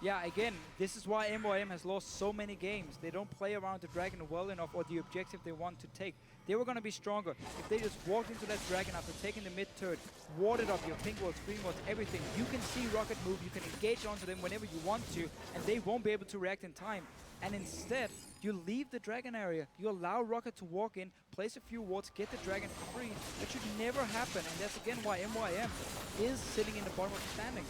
Yeah, again, this is why MYM has lost so many games. They don't play around the dragon well enough or the objective they want to take. They were going to be stronger. If they just walked into that dragon after taking the mid turret, warded up your pink wards, green wards, everything, you can see Roccat move, you can engage onto them whenever you want to, and they won't be able to react in time. And instead, you leave the dragon area. You allow Roccat to walk in, place a few wards, get the dragon free. That should never happen, and that's again why MYM is sitting in the bottom of the standings.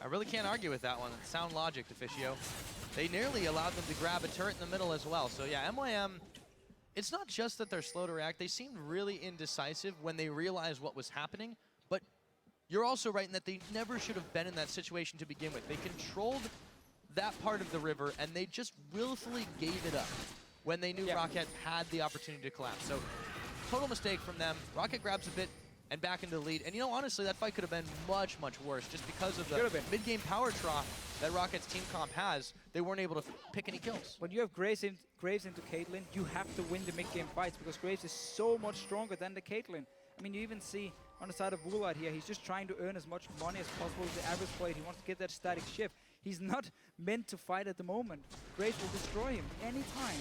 I really can't argue with that one. It's sound logic, Officio. They nearly allowed them to grab a turret in the middle as well. So yeah, MYM, it's not just that they're slow to react. They seemed really indecisive when they realized what was happening. But you're also right in that they never should have been in that situation to begin with. They controlled that part of the river, and they just willfully gave it up when they knew Roccat had the opportunity to collapse. So total mistake from them. Roccat grabs a bit and back into the lead. And you know, honestly, that fight could have been much, much worse just because of the mid-game power trough that Rocket's team comp has. They weren't able to pick any kills. When you have Graves into Caitlyn, you have to win the mid-game fights because Graves is so much stronger than the Caitlyn. I mean, you even see on the side of Woolite here, he's just trying to earn as much money as possible with the average play. He wants to get that static shift. He's not meant to fight at the moment. Graves will destroy him anytime.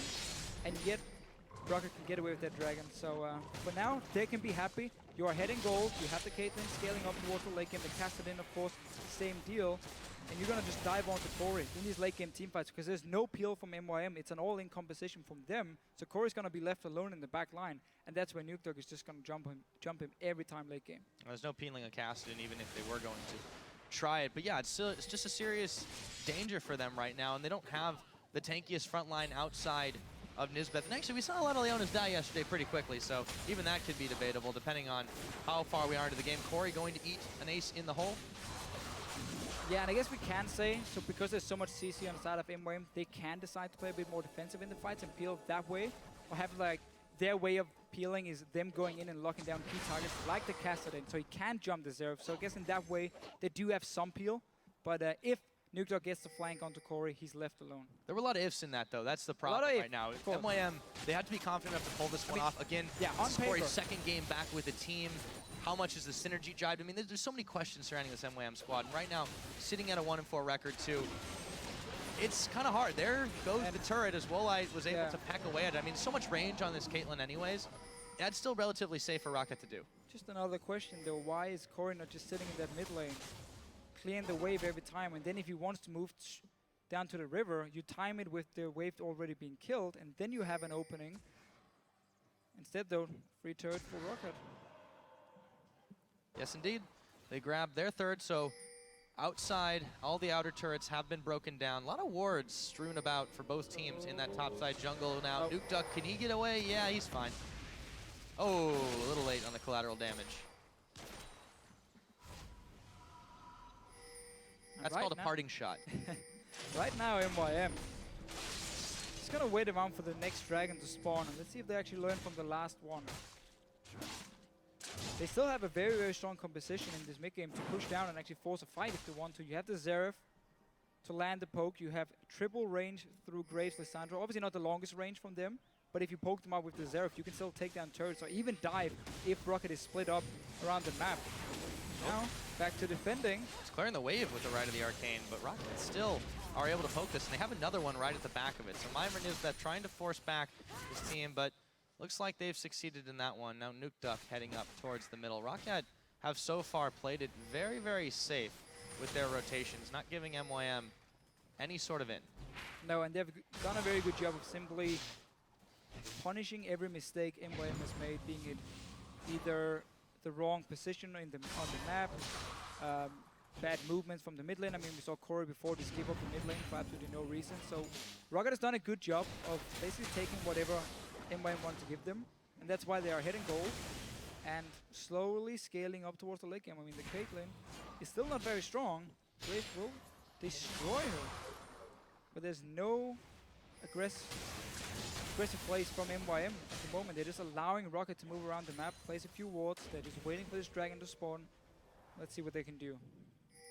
And yet, Roccat can get away with that dragon. So for now, they can be happy. You are ahead in gold. You have the Caitlyn scaling up towards the late game. The Kassadin, of course, same deal. And you're going to just dive onto Corey in these late game team fights because there's no peel from MYM. It's an all-in composition from them. So Corey's going to be left alone in the back line. And that's where Nukeduck is just going to jump him every time late game. There's no peeling of Kassadin even if they were going to try it. But yeah, it's just a serious danger for them right now. And they don't have the tankiest front line outside of Nisbeth. And actually, we saw a lot of Leonas die yesterday pretty quickly, so even that could be debatable depending on how far we are into the game. Corey going to eat an ace in the hole. Yeah, and I guess we can say, so because there's so much CC on the side of MYM, they can decide to play a bit more defensive in the fights and peel that way, or have like their way of peeling is them going in and locking down key targets like the Kassadin, so he can jump the Zerf. So I guess in that way, they do have some peel, but if Nukeduck gets the flank onto Corey, he's left alone. There were a lot of ifs in that, though. That's the problem right now. MYM, they had to be confident enough to pull this one off. Again, on this is Corey's second game back with the team. How much is the synergy jibed? I mean, there's so many questions surrounding this MYM squad. And right now, sitting at a 1-4 record, too, it's kind of hard. There goes the turret as Woolite was able to peck away at it. I mean, so much range on this Caitlyn anyways. That's still relatively safe for Roccat to do. Just another question, though. Why is Corey not just sitting in that mid lane? Clearing the wave every time, and then if he wants to move down to the river, you time it with the wave already being killed, and then you have an opening. Instead, though, free turret for Roccat. Yes, indeed. They grabbed their third, so outside, all the outer turrets have been broken down. A lot of wards strewn about for both teams in that topside jungle now. Nukeduck, can he get away? Yeah, he's fine. Oh, a little late on the collateral damage. That's called a parting shot. Right now, MYM is gonna wait around for the next dragon to spawn, and let's see if they actually learn from the last one. They still have a very, very strong composition in this mid game to push down and actually force a fight if they want to. You have the Zeref to land the poke. You have triple range through Graves, Lissandra. Obviously not the longest range from them, but if you poke them up with the Zeref, you can still take down turrets or even dive if Roccat is split up around the map. Now, back to defending. It's clearing the wave with the Right of the Arcane, but Roccat still are able to poke this, and they have another one right at the back of it. So Mymer knows that trying to force back his team, but looks like they've succeeded in that one. Now Nuke Duck heading up towards the middle. Roccat have so far played it very, very safe with their rotations, not giving MYM any sort of in. No, and they've done a very good job of simply punishing every mistake MYM has made, being it either the wrong position on the map, bad movements from the mid lane. I mean, we saw Corey before just give up the mid lane for absolutely no reason. So Roccat has done a good job of basically taking whatever MYM want to give them, and that's why they are hitting gold and slowly scaling up towards the late game. I mean, the Caitlyn is still not very strong. Graves will destroy her, but there's no aggressive plays from MYM at the moment. They're just allowing Roccat to move around the map, place a few wards. They're just waiting for this dragon to spawn. Let's see what they can do.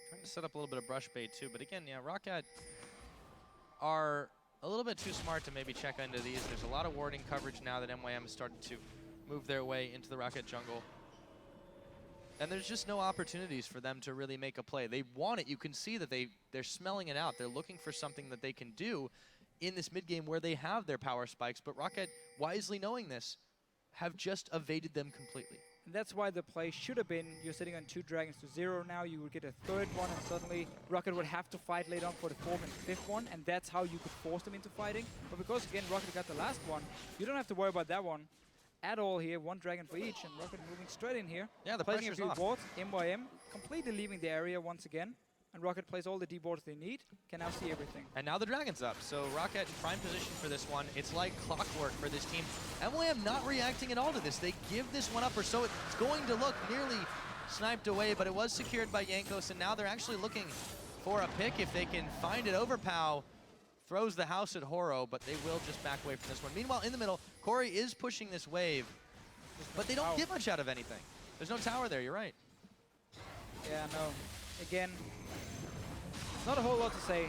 Trying to set up a little bit of brush bait too, but again, yeah, Roccat are a little bit too smart to maybe check into these. There's a lot of warding coverage now that MYM has started to move their way into the Roccat jungle. And there's just no opportunities for them to really make a play. They want it. You can see that they're smelling it out. They're looking for something that they can do in this mid game where they have their power spikes, but Roccat, wisely knowing this, have just evaded them completely. And that's why the play should have been, you're sitting on 2 dragons to 0 now, you would get a third one, and suddenly Roccat would have to fight later on for the 4th and 5th one, and that's how you could force them into fighting. But because, again, Roccat got the last one, you don't have to worry about that one at all here. 1 dragon for each, and Roccat moving straight in here. Yeah, the placing a pressure's few off. wards. MYM completely leaving the area once again, and Roccat plays all the deep wards they need, can now see everything. And now the dragon's up, so Roccat in prime position for this one. It's like clockwork for this team. MYM not reacting at all to this. They give this one up, or so it's going to look. Nearly sniped away, but it was secured by Jankos, and now they're actually looking for a pick if they can find it. Overpow throws the house at Horo, but they will just back away from this one. Meanwhile, in the middle, Corey is pushing this wave, but they don't get much out of anything. There's no tower there, you're right. Yeah, no. Again, not a whole lot to say.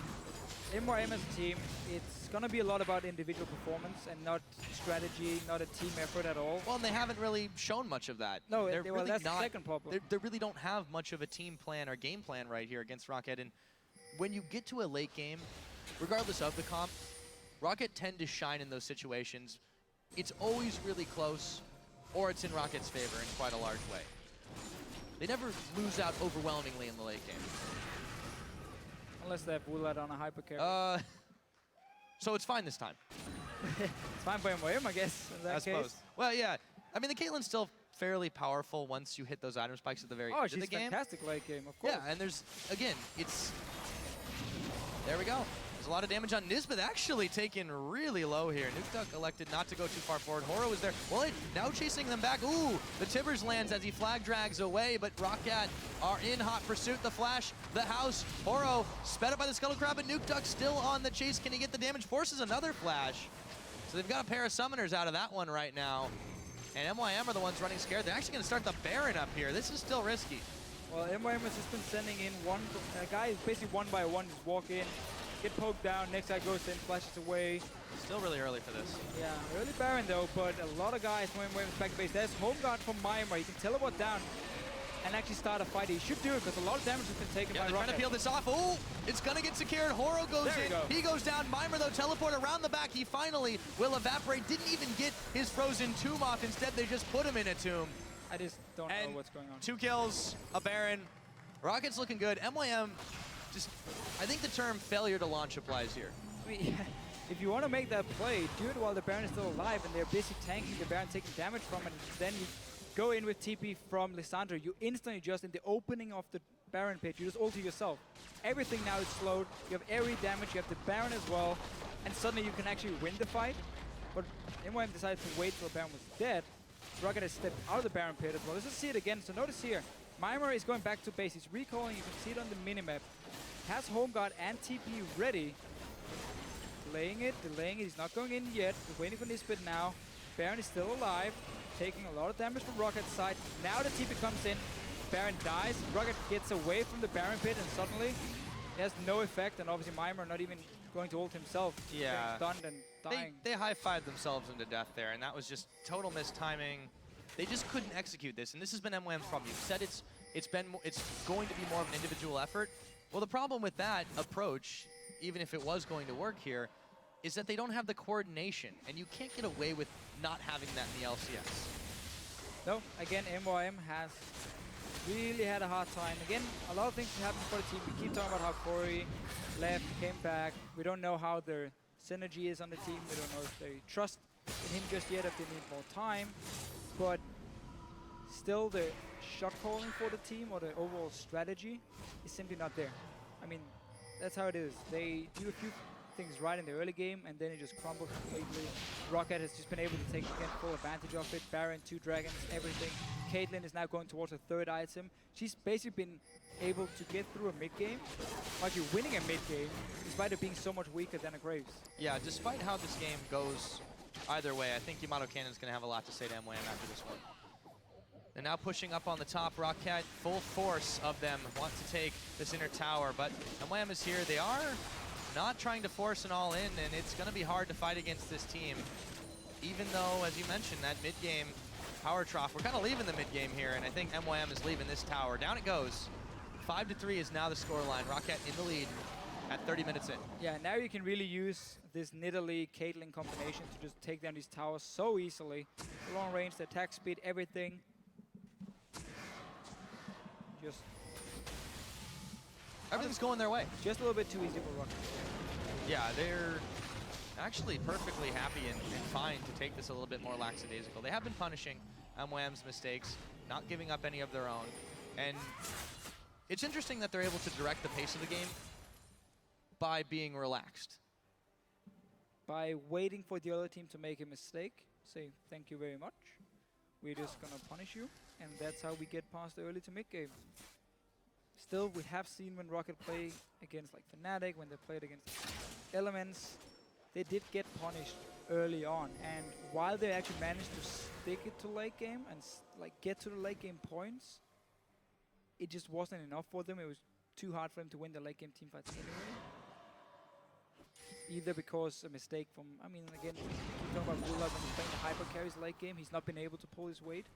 MYM as a team, it's going to be a lot about individual performance and not strategy, not a team effort at all. Well, and they haven't really shown much of that. No, they're well, really that's not, the second problem. They really don't have much of a team plan or game plan right here against Roccat. And when you get to a late game, regardless of the comp, Roccat tend to shine in those situations. It's always really close, or it's in Rocket's favor in quite a large way. They never lose out overwhelmingly in the late game. Unless they have Woolad on a hyper carry. So it's fine this time. It's fine for MYM, I guess, in that I case. suppose. Well, yeah. I mean, the Caitlyn's still fairly powerful once you hit those item spikes at the very end of the game. Oh, she's fantastic late game, of course. Yeah, and there's, again, it's... There we go. There's a lot of damage on Nisbeth, actually taken really low here. Nuke Duck elected not to go too far forward. Horo is there. Well, now chasing them back. Ooh, the Tibbers lands as he flag drags away, but Roccat are in hot pursuit. The flash, the house. Horo sped up by the Scuttle Crab, but Nuke Duck still on the chase. Can he get the damage? Forces another flash. So they've got a pair of summoners out of that one right now. And MYM are the ones running scared. They're actually going to start the Baron up here. This is still risky. Well, MYM has just been sending in one guy, basically 1 by 1, just walk in, get poked down, next guy goes in, flashes away. Still really early for this. Yeah, early Baron though, but a lot of guys from MYM's back base. There's home guard from Mymer. He can teleport down and actually start a fight. He should do it because a lot of damage has been taken by they're Roccat. trying to peel this off. Oh, it's going to get secured. Horo goes in. He goes down. Mymer, though, teleport around the back. He finally will evaporate. Didn't even get his frozen tomb off. Instead, they just put him in a tomb. I just don't know what's going on. 2 kills, a Baron. Rocket's looking good. MYM, just, I think the term failure to launch applies here. I mean, if you want to make that play, do it while the Baron is still alive and they're busy tanking the Baron, taking damage from it. Then you go in with TP from Lissandra. You instantly just, in the opening of the Baron pit, you just ulti yourself. Everything now is slowed. You have airy damage, you have the Baron as well, and suddenly you can actually win the fight. But MYM decided to wait till Baron was dead, Roccat has stepped out of the Baron pit as well. Let's just see it again. So notice here, Mimir is going back to base. He's recalling. You can see it on the minimap. Has Home Guard and TP ready. Delaying it. He's not going in yet. We're waiting for Nisbet now. Baron is still alive, taking a lot of damage from Rockat's side. Now the TP comes in. Baron dies. Roccat gets away from the Baron pit, and suddenly it has no effect. And obviously Mimir not even going to ult himself. Yeah. Getting stunned and dying. They high-fived themselves into death there, and that was just total mistiming. They just couldn't execute this, and this has been MWM's problem. You said it's going to be more of an individual effort. Well, the problem with that approach, even if it was going to work here, is that they don't have the coordination, and you can't get away with not having that in the LCS. No, again, MYM has really had a hard time. Again, a lot of things happened for the team. We keep talking about how Corey left, came back. We don't know how their synergy is on the team. We don't know if they trust in him just yet, if they need more time. But still, the shot calling for the team or the overall strategy is simply not there. I mean, that's how it is. They do a few things right in the early game, and then it just crumbles completely. Roccat has just been able to take, again, full advantage of it. Baron, 2 dragons, everything. Caitlyn is now going towards a 3rd item. She's basically been able to get through a mid-game, like you're winning a mid-game, despite it being so much weaker than a Graves. Yeah, despite how this game goes either way, I think Yamato Cannon's going to have a lot to say to MWM after this one. They're now pushing up on the top. Roccat, full force of them, want to take this inner tower, but MWM is here. They are not trying to force an all-in, and it's going to be hard to fight against this team. Even though, as you mentioned, that mid-game power trough, we're kind of leaving the mid-game here, and I think MYM is leaving this tower. Down it goes. 5-3 is now the scoreline. Roccat in the lead at 30 minutes in. Yeah, now you can really use this Nidalee Caitlyn combination to just take down these towers so easily. The long range, the attack speed, everything. Just everything's going their way. Just a little bit too easy for Roccat. Yeah, they're actually perfectly happy and fine to take this a little bit more lackadaisical. They have been punishing MWM's mistakes, not giving up any of their own. And it's interesting that they're able to direct the pace of the game by being relaxed. By waiting for the other team to make a mistake, say thank you very much. We're just gonna punish you, and that's how we get past the early to mid game. Still, we have seen when Roccat play against like Fnatic, when they played against Elements, they did get punished early on. And while they actually managed to stick it to late game and like get to the late game points, it just wasn't enough for them. It was too hard for them to win the late game team fights anyway. Either because a mistake from, I mean, again, keep talking about Rula when he's playing the hyper carries late game, he's not been able to pull his weight.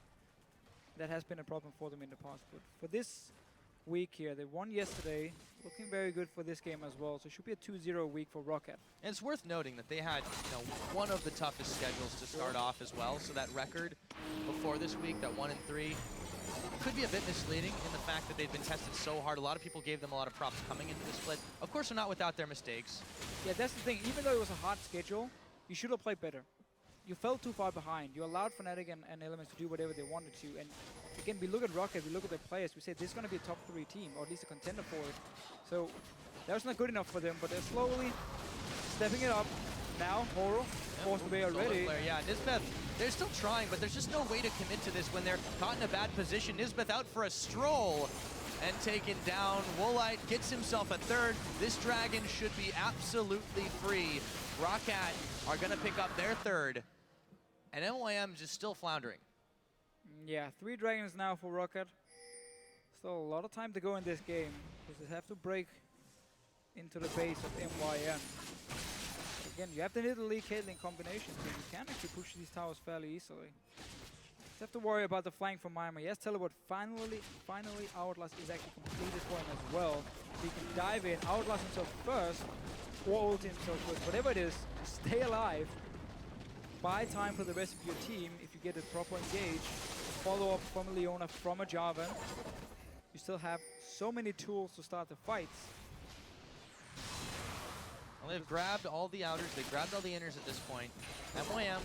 That has been a problem for them in the past. But for this week here, they won yesterday, looking very good for this game as well. So it should be a 2-0 week for Roccat. And it's worth noting that they had, one of the toughest schedules to start off as well. So that record before this week, that 1-3, could be a bit misleading in the fact that they've been tested so hard. A lot of people gave them a lot of props coming into the split. Of course, they're not without their mistakes. Yeah, that's the thing. Even though it was a hard schedule, you should have played better. You fell too far behind. You allowed Fnatic and Elements to do whatever they wanted to. And again, we look at Roccat, we look at their players, we say this is going to be a top 3 team, or at least a contender for it. So that was not good enough for them, but they're slowly stepping it up. Now, Horo, forced away already. Yeah, Nisbeth, they're still trying, but there's just no way to commit to this when they're caught in a bad position. Nisbeth out for a stroll and taken down. Woolite gets himself a 3rd. This dragon should be absolutely free. Roccat are going to pick up their 3rd. And MYM just still floundering. Yeah, 3 dragons now for Roccat. Still a lot of time to go in this game, because they have to break into the base of MYM. Again, you have the Nidalee Caitlyn combination, so you can actually push these towers fairly easily. Just have to worry about the flank from Mimir. Yes, Teleport finally Outlast is actually completed for him as well. He can dive in, Outlast himself first, or ult himself first. Whatever it is, stay alive. Buy time for the rest of your team if you get a proper engage. Follow up from a Leona, from a Jarvan. You still have so many tools to start the fights. Well, they've grabbed all the outers, they've grabbed all the inners at this point. MYM,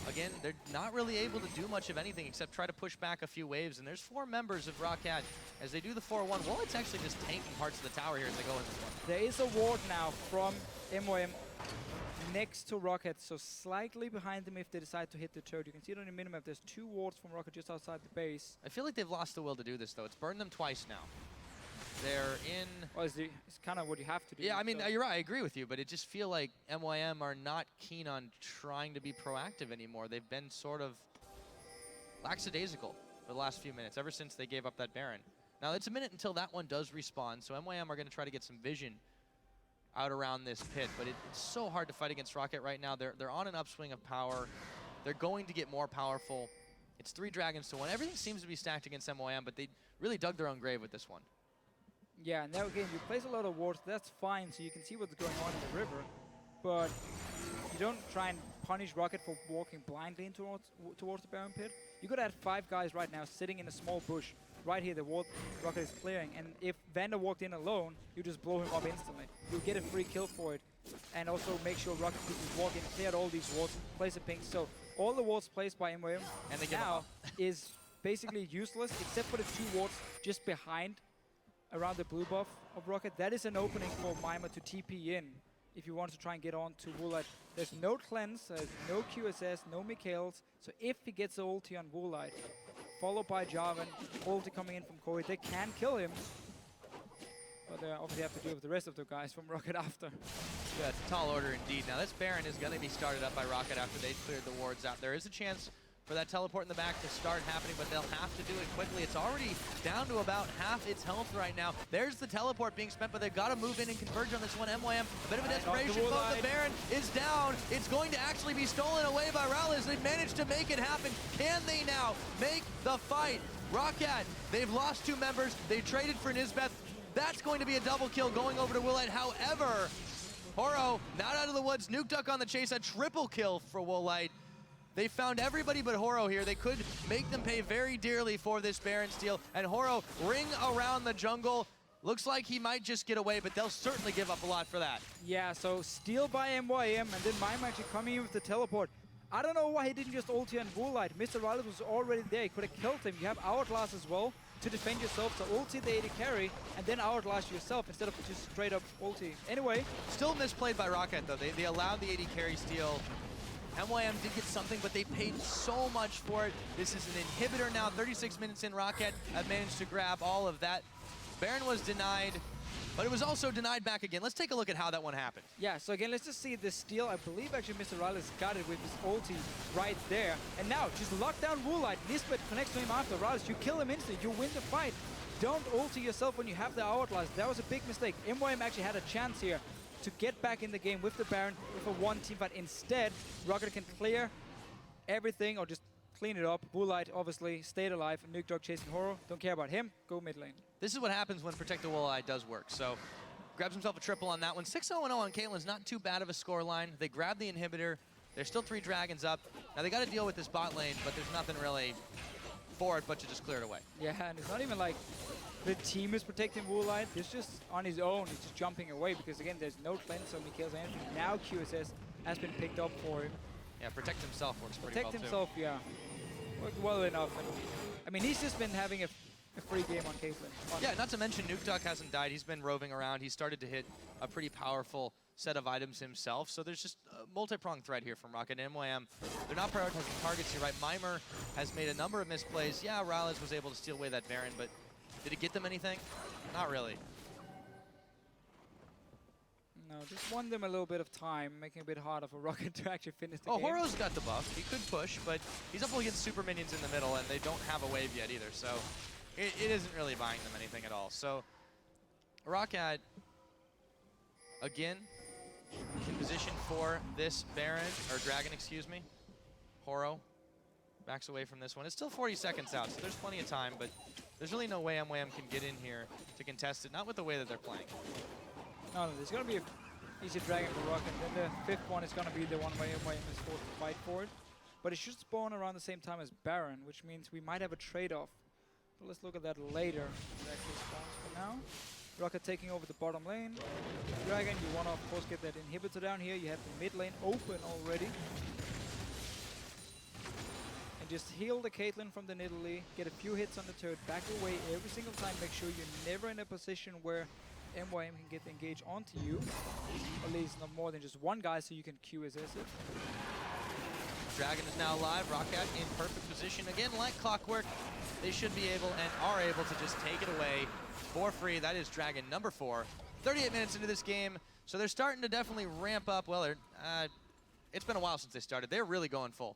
again, they're not really able to do much of anything except try to push back a few waves. And there's 4 members of Roccat as they do the 4-1. Well, it's actually just tanking parts of the tower here as they go in this one. There is a ward now from MYM next to Roccat, so slightly behind them if they decide to hit the turret. You can see it on the minimap. There's 2 wards from Roccat just outside the base. I feel like they've lost the will to do this, though. It's burned them twice now. They're in... Well, it's kind of what you have to do. Yeah, I mean, so. you're right. I agree with you, but it just feel like MYM are not keen on trying to be proactive anymore. They've been sort of lackadaisical for the last few minutes, ever since they gave up that Baron. Now, it's a minute until that one does respawn, so MYM are going to try to get some vision out around this pit, but it's so hard to fight against Roccat right now. They're on an upswing of power. They're going to get more powerful. It's 3 dragons to 1. Everything seems to be stacked against MYM, but they really dug their own grave with this one. Yeah, now again, you place a lot of wards, that's fine, so you can see what's going on in the river, but you don't try and punish Roccat for walking blindly in towards the Baron pit. You could have 5 guys right now sitting in a small bush right here, the ward Roccat is clearing, and if Vander walked in alone, you just blow him up instantly. You'll get a free kill for it, and also make sure Roccat could just walk in, clear out all these wards, place a ping. So all the wards placed by MWM and they now is basically useless, except for the 2 wards just behind around the blue buff of Roccat. That is an opening for Mima to TP in if you want to try and get on to Woolite. There's no cleanse, there's no QSS, no Mikhails, so if he gets the ulti on Woolite, followed by Jarvan, ulti coming in from Corey, they can kill him. But they obviously have to deal with the rest of the guys from Roccat after. Yeah, it's a tall order indeed. Now this Baron is going to be started up by Roccat after they cleared the wards out. There is a chance for that teleport in the back to start happening, but they'll have to do it quickly. It's already down to about half its health right now. There's the teleport being spent, but they've got to move in and converge on this one. MYM, a bit of a desperation mode. The Baron is down. It's going to actually be stolen away by Rallis. They've managed to make it happen. Can they now make the fight? Roccat, they've lost 2 members. They traded for Nisbeth. That's going to be a double kill going over to Woolite. However, Horo, not out of the woods. Nuke Duck on the chase, a triple kill for Woolite. They found everybody but Horo here. They could make them pay very dearly for this Baron steal. And Horo, ring around the jungle. Looks like he might just get away, but they'll certainly give up a lot for that. Yeah, so steal by MYM, and then Mime actually coming in with the teleport. I don't know why he didn't just ulti on Woolite. Mr. Rallis was already there. He could have killed him. You have Hourglass as well to defend yourself. So ulti the AD carry, and then Hourglass yourself instead of just straight up ulti. Anyway. Still misplayed by Roccat, though. They allowed the AD carry steal. MYM did get something, but they paid so much for it. This is an inhibitor now. 36 minutes in, Roccat have managed to grab all of that. Baron was denied, but it was also denied back again. Let's take a look at how that one happened. Yeah, so again, let's just see the steal. I believe actually Mr. Rallis got it with his ulti right there. And now, just lock down Woolite. Nisbet connects to him after. Rallis, you kill him instantly. You win the fight. Don't ulti yourself when you have the Hourglass. That was a big mistake. MYM actually had a chance here to get back in the game with the Baron with a 1 team fight. Instead, Roccat can clear everything or just clean it up. Woolite obviously stayed alive. Nuke Dog chasing Horo. Don't care about him. Go mid lane. This is what happens when Protect the Woolite does work. So grabs himself a triple on that one. 6-0-0 on Caitlyn's not too bad of a score line. They grab the inhibitor. There's still 3 dragons up. Now they got to deal with this bot lane, but there's nothing really for it but to just clear it away. Yeah, and it's not even like the team is protecting Woolite. He's just on his own. He's just jumping away because, again, there's no cleanse, so Mikhail's anything. Now QSS has been picked up for him. Yeah, protect himself works pretty well, Protect himself, yeah. Worked well enough. And, I mean, he's just been having a free game on Caitlyn. Yeah, not to mention Nuke Duck hasn't died. He's been roving around. He started to hit a pretty powerful set of items himself. So there's just a multi-pronged threat here from Roccat and MYM. They're not prioritizing targets here, right? Mimer has made a number of misplays. Yeah, Rallis was able to steal away that Baron, but did it get them anything? Not really. No, just won them a little bit of time, making it a bit harder for Roccat to actually finish the game. Oh, Horo's got the buff. He could push, but he's up against super minions in the middle, and they don't have a wave yet either, so it isn't really buying them anything at all. So Roccat, again, in position for this Baron, or Dragon, excuse me. Horo backs away from this one. It's still 40 seconds out, so there's plenty of time, but there's really no way MWM can get in here to contest it, not with the way that they're playing. No, there's going to be an easy Dragon for Roccat. Then the 5th one is going to be the one where MYM is forced to fight for it. But it should spawn around the same time as Baron, which means we might have a trade-off. But let's look at that later. It actually spawns for now. Roccat taking over the bottom lane. Dragon, you want to, of course, get that inhibitor down here. You have the mid lane open already. And just heal the Caitlyn from the Nidalee. Get a few hits on the turret. Back away every single time. Make sure you're never in a position where MYM can get the engage onto you. At least not more than just one guy, so you can QSS it. Dragon is now live. Roccat in perfect position. Again, like clockwork, they should be able and are able to just take it away for free. That is Dragon number 4. 38 minutes into this game, so they're starting to definitely ramp up. Well, it's been a while since they started. They're really going full.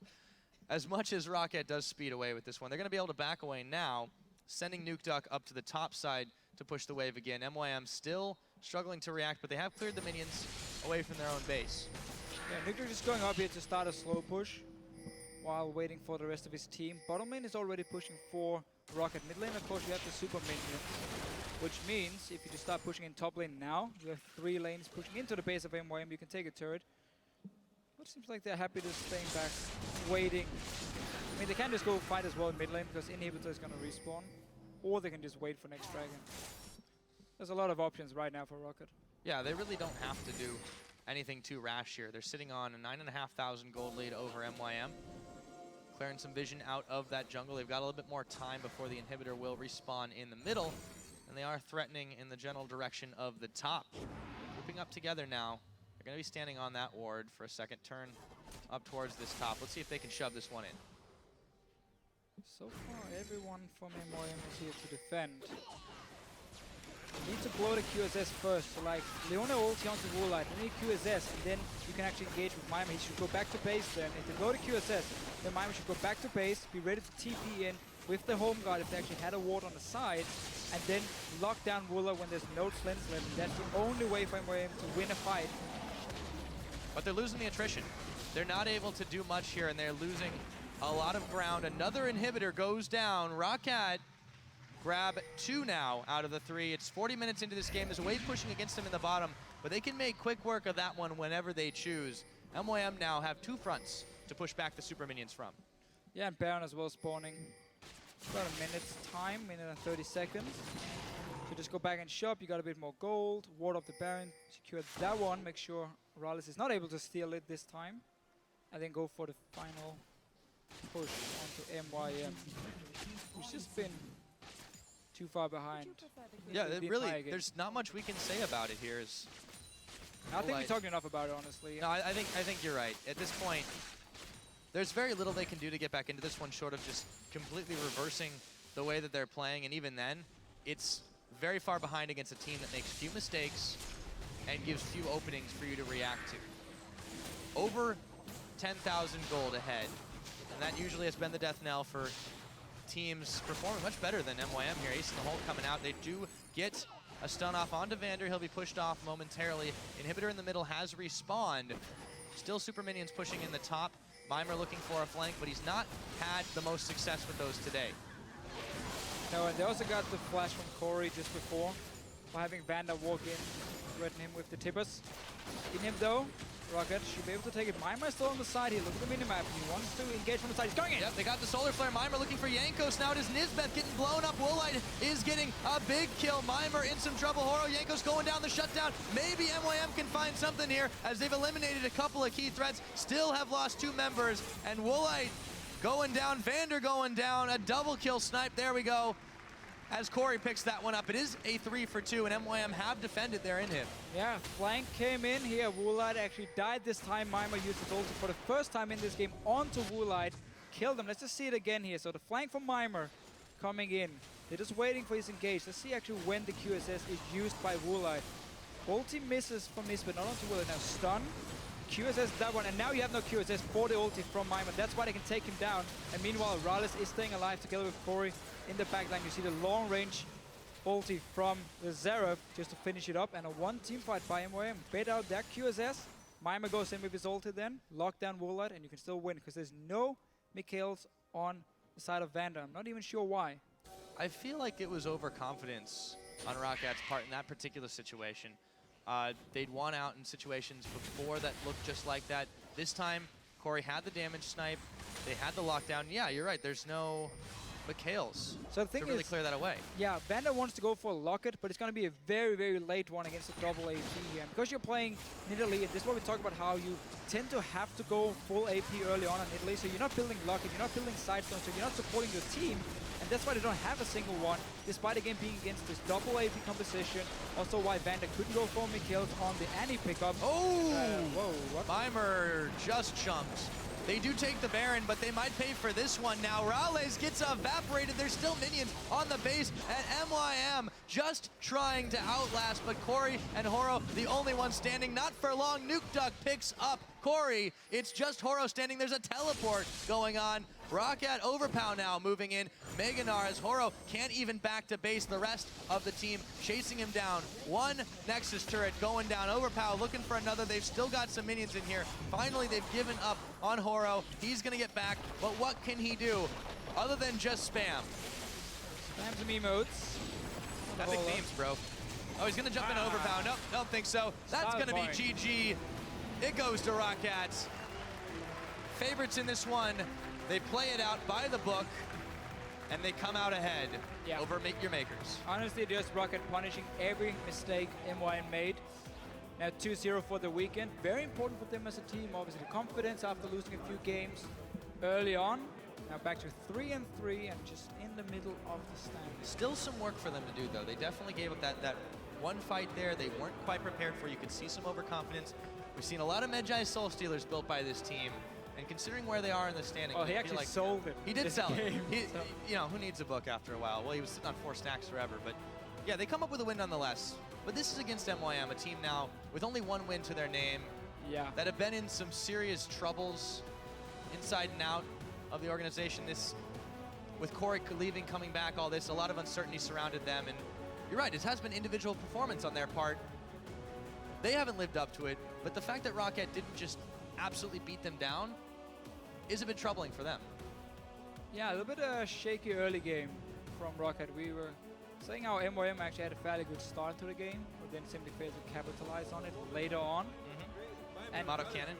As much as Roccat does speed away with this one, they're going to be able to back away now, sending Nuke Duck up to the top side to push the wave again. MYM still struggling to react, but they have cleared the minions away from their own base. Yeah, Nuke Duck is going up here to start a slow push while waiting for the rest of his team. Bottom lane is already pushing for Roccat. Mid lane, of course, you have the super minions, which means if you just start pushing in top lane now, you have 3 lanes pushing into the base of MYM, you can take a turret. But it seems like they're happy to staying back, waiting. I mean, they can just go fight as well in mid lane because Inhibitor is going to respawn, or they can just wait for next Dragon. There's a lot of options right now for Roccat. Yeah, they really don't have to do anything too rash here. They're sitting on a 9,500 gold lead over MYM. Clearing some vision out of that jungle. They've got a little bit more time before the Inhibitor will respawn in the middle. And they are threatening in the general direction of the top. Grouping up together now. They're going to be standing on that ward for a second turn up towards this top. Let's see if they can shove this one in. So far, everyone from MYM is here to defend. You need to blow the QSS first. So like, Leona ulti onto Woolite, then you QSS, and then you can actually engage with Mima. He should go back to base then. If they blow the QSS, then Mima should go back to base, be ready to TP in with the home guard if they actually had a ward on the side, and then lock down Wooler when there's no cleanse left. That's the only way for MYM to win a fight. But they're losing the attrition. They're not able to do much here, and they're losing a lot of ground. Another Inhibitor goes down. Roccat grab 2 now out of the 3. It's 40 minutes into this game. There's a wave pushing against them in the bottom, but they can make quick work of that one whenever they choose. MYM now have 2 fronts to push back the super minions from. Yeah, and Baron as well spawning. About a minute's time, minute and 30 seconds. So just go back and shop, you got a bit more gold, ward off the Baron, secure that one, make sure Rallis is not able to steal it this time, and then go for the final push onto MYM, who's just been too far behind. Yeah, really, there's not much we can say about it here. I think we're talking enough about it, honestly. No, I think you're right. At this point, there's very little they can do to get back into this one short of just completely reversing the way that they're playing, and even then, it's very far behind against a team that makes few mistakes and gives few openings for you to react to. Over 10,000 gold ahead, and that usually has been the death knell for teams performing much better than MYM here. Ace in the hole coming out. They do get a stun off onto Vander. He'll be pushed off momentarily. Inhibitor in the middle has respawned. Still super minions pushing in the top. Mimir looking for a flank, but he's not had the most success with those today. No, and they also got the flash from Corey just before by having Vander walk in, threaten him with the tippers. In him though, Roccat should be able to take it. Mimir still on the side here. Look at the minimap. He wants to engage from the side. He's going in. Yep, they got the solar flare. Mimir looking for Jankos. Now it is Nisbeth getting blown up. Woolite is getting a big kill. Mimir in some trouble. Horo Jankos going down the shutdown. Maybe MYM can find something here as they've eliminated a couple of key threats. Still have lost 2 members. And Woolite going down. Vander going down. A double kill snipe. There we go. As Corey picks that one up. It is a 3 for 2, and MYM have defended there in him. Yeah, flank came in here. Woolite actually died this time. Mimir used his ulti for the first time in this game onto Woolite. Killed him. Let's just see it again here. So the flank from Mimir coming in. They're just waiting for his engage. Let's see actually when the QSS is used by Woolite. Ulti misses from Nisbet, not onto Woolite. Now stun. QSS that one, and now you have no QSS for the ulti from Mimir. That's why they can take him down. And meanwhile, Rallis is staying alive together with Corey in the backline. You see the long range ulti from the Xerath just to finish it up, and a 1 team fight by MYM. Bait out that QSS. Mimir goes in with his ulti then, lock down Woolite, and you can still win because there's no Mikhails on the side of Vander. I'm not even sure why. I feel like it was overconfidence on Rockat's part in that particular situation. They'd won out in situations before that looked just like that. This time, Corey had the damage snipe. They had the lockdown. Yeah, you're right. There's no Mikhails So the thing to really is, clear that away. yeah, Vander wants to go for a Locket, but it's going to be a very, very late one against a double AP here. And because you're playing in Italy, this is what we talk about, how you tend to have to go full AP early on in Italy. So you're not building Locket, you're not building Sidestone, so you're not supporting your team. and that's why they don't have a single one, despite the game being against this double AP composition. Also why Vander couldn't go for mid kills on the Annie pickup. Oh! Whoa, what? Mimer just chunked. They do take the Baron, but they might pay for this one now. Rales gets evaporated. There's still minions on the base, and MYM just trying to outlast, but Corey and Horo, the only ones standing. Not for long, Nuke Duck picks up Corey. It's just Horo standing. There's a teleport going on. Roccat Overpow now moving in. Meganar as Horo can't even back to base. The rest of the team chasing him down. One Nexus turret going down. Overpow looking for another. They've still got some minions in here. Finally, they've given up on Horo. He's going to get back, but what can he do other than just spam? Spam some emotes. Epic memes, bro. Oh, he's going to jump into Overpow. Nope, don't think so. That's going to be GG. It goes to Roccat. Favorites in this one. They play it out by the book, and they come out ahead over Your Makers. Honestly, just Roccat punishing every mistake MYM made. Now 2-0 for the weekend. Very important for them as a team. Obviously, the confidence after losing a few games early on. Now back to 3-3 and just in the middle of the standings. Still some work for them to do, though. They definitely gave up that one fight there. They weren't quite prepared for. You could see some overconfidence. We've seen a lot of Medjai Soul Stealers built by this team. And considering where they are in the standings, he actually sold it. He did sell it. You know, who needs a book after a while? Well, he was sitting on 4 stacks forever. But yeah, they come up with a win nonetheless. But this is against MYM, a team now with only 1 win to their name. Yeah. That have been in some serious troubles inside and out of the organization. This, with Corey leaving, coming back, all this, a lot of uncertainty surrounded them. And you're right, it has been individual performance on their part. They haven't lived up to it. But the fact that Roccat didn't just absolutely beat them down is a bit troubling for them. Yeah, a little bit of a shaky early game from Roccat. We were saying how MYM actually had a fairly good start to the game, but then simply failed to capitalize on it later on. And Motto Cannon.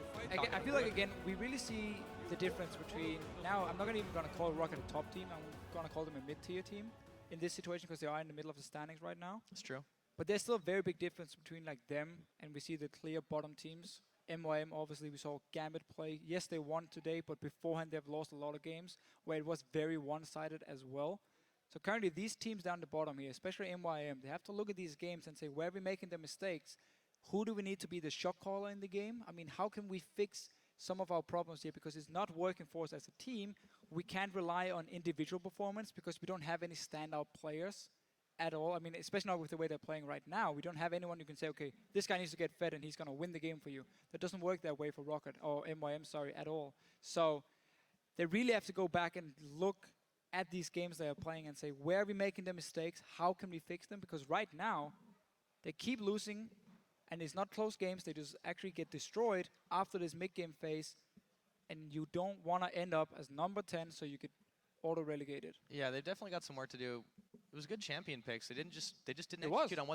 I feel like, again, we really see the difference between, now I'm not even going to call Roccat a top team, I'm going to call them a mid-tier team in this situation because they are in the middle of the standings right now. That's true. But there's still a very big difference between like them and we see the clear bottom teams. MYM, obviously, we saw Gambit play. Yes, they won today, but beforehand they've lost a lot of games where it was very one-sided as well. So currently these teams down the bottom here, especially MYM, they have to look at these games and say, where are we making the mistakes? Who do we need to be the shot caller in the game? I mean, how can we fix some of our problems here? Because it's not working for us as a team. We can't rely on individual performance because we don't have any standout players at all. I mean, especially not with the way they're playing right now. We don't have anyone who can say, okay, this guy needs to get fed and he's going to win the game for you. That doesn't work that way for Roccat, or MYM, sorry, at all. So they really have to go back and look at these games they are playing and say, where are we making the mistakes? How can we fix them? Because right now, they keep losing and it's not close games. They just actually get destroyed after this mid-game phase. And you don't want to end up as number 10 so you get auto-relegated. Yeah, they've definitely got some work to do. It was good champion picks. They just didn't It was. execute on what they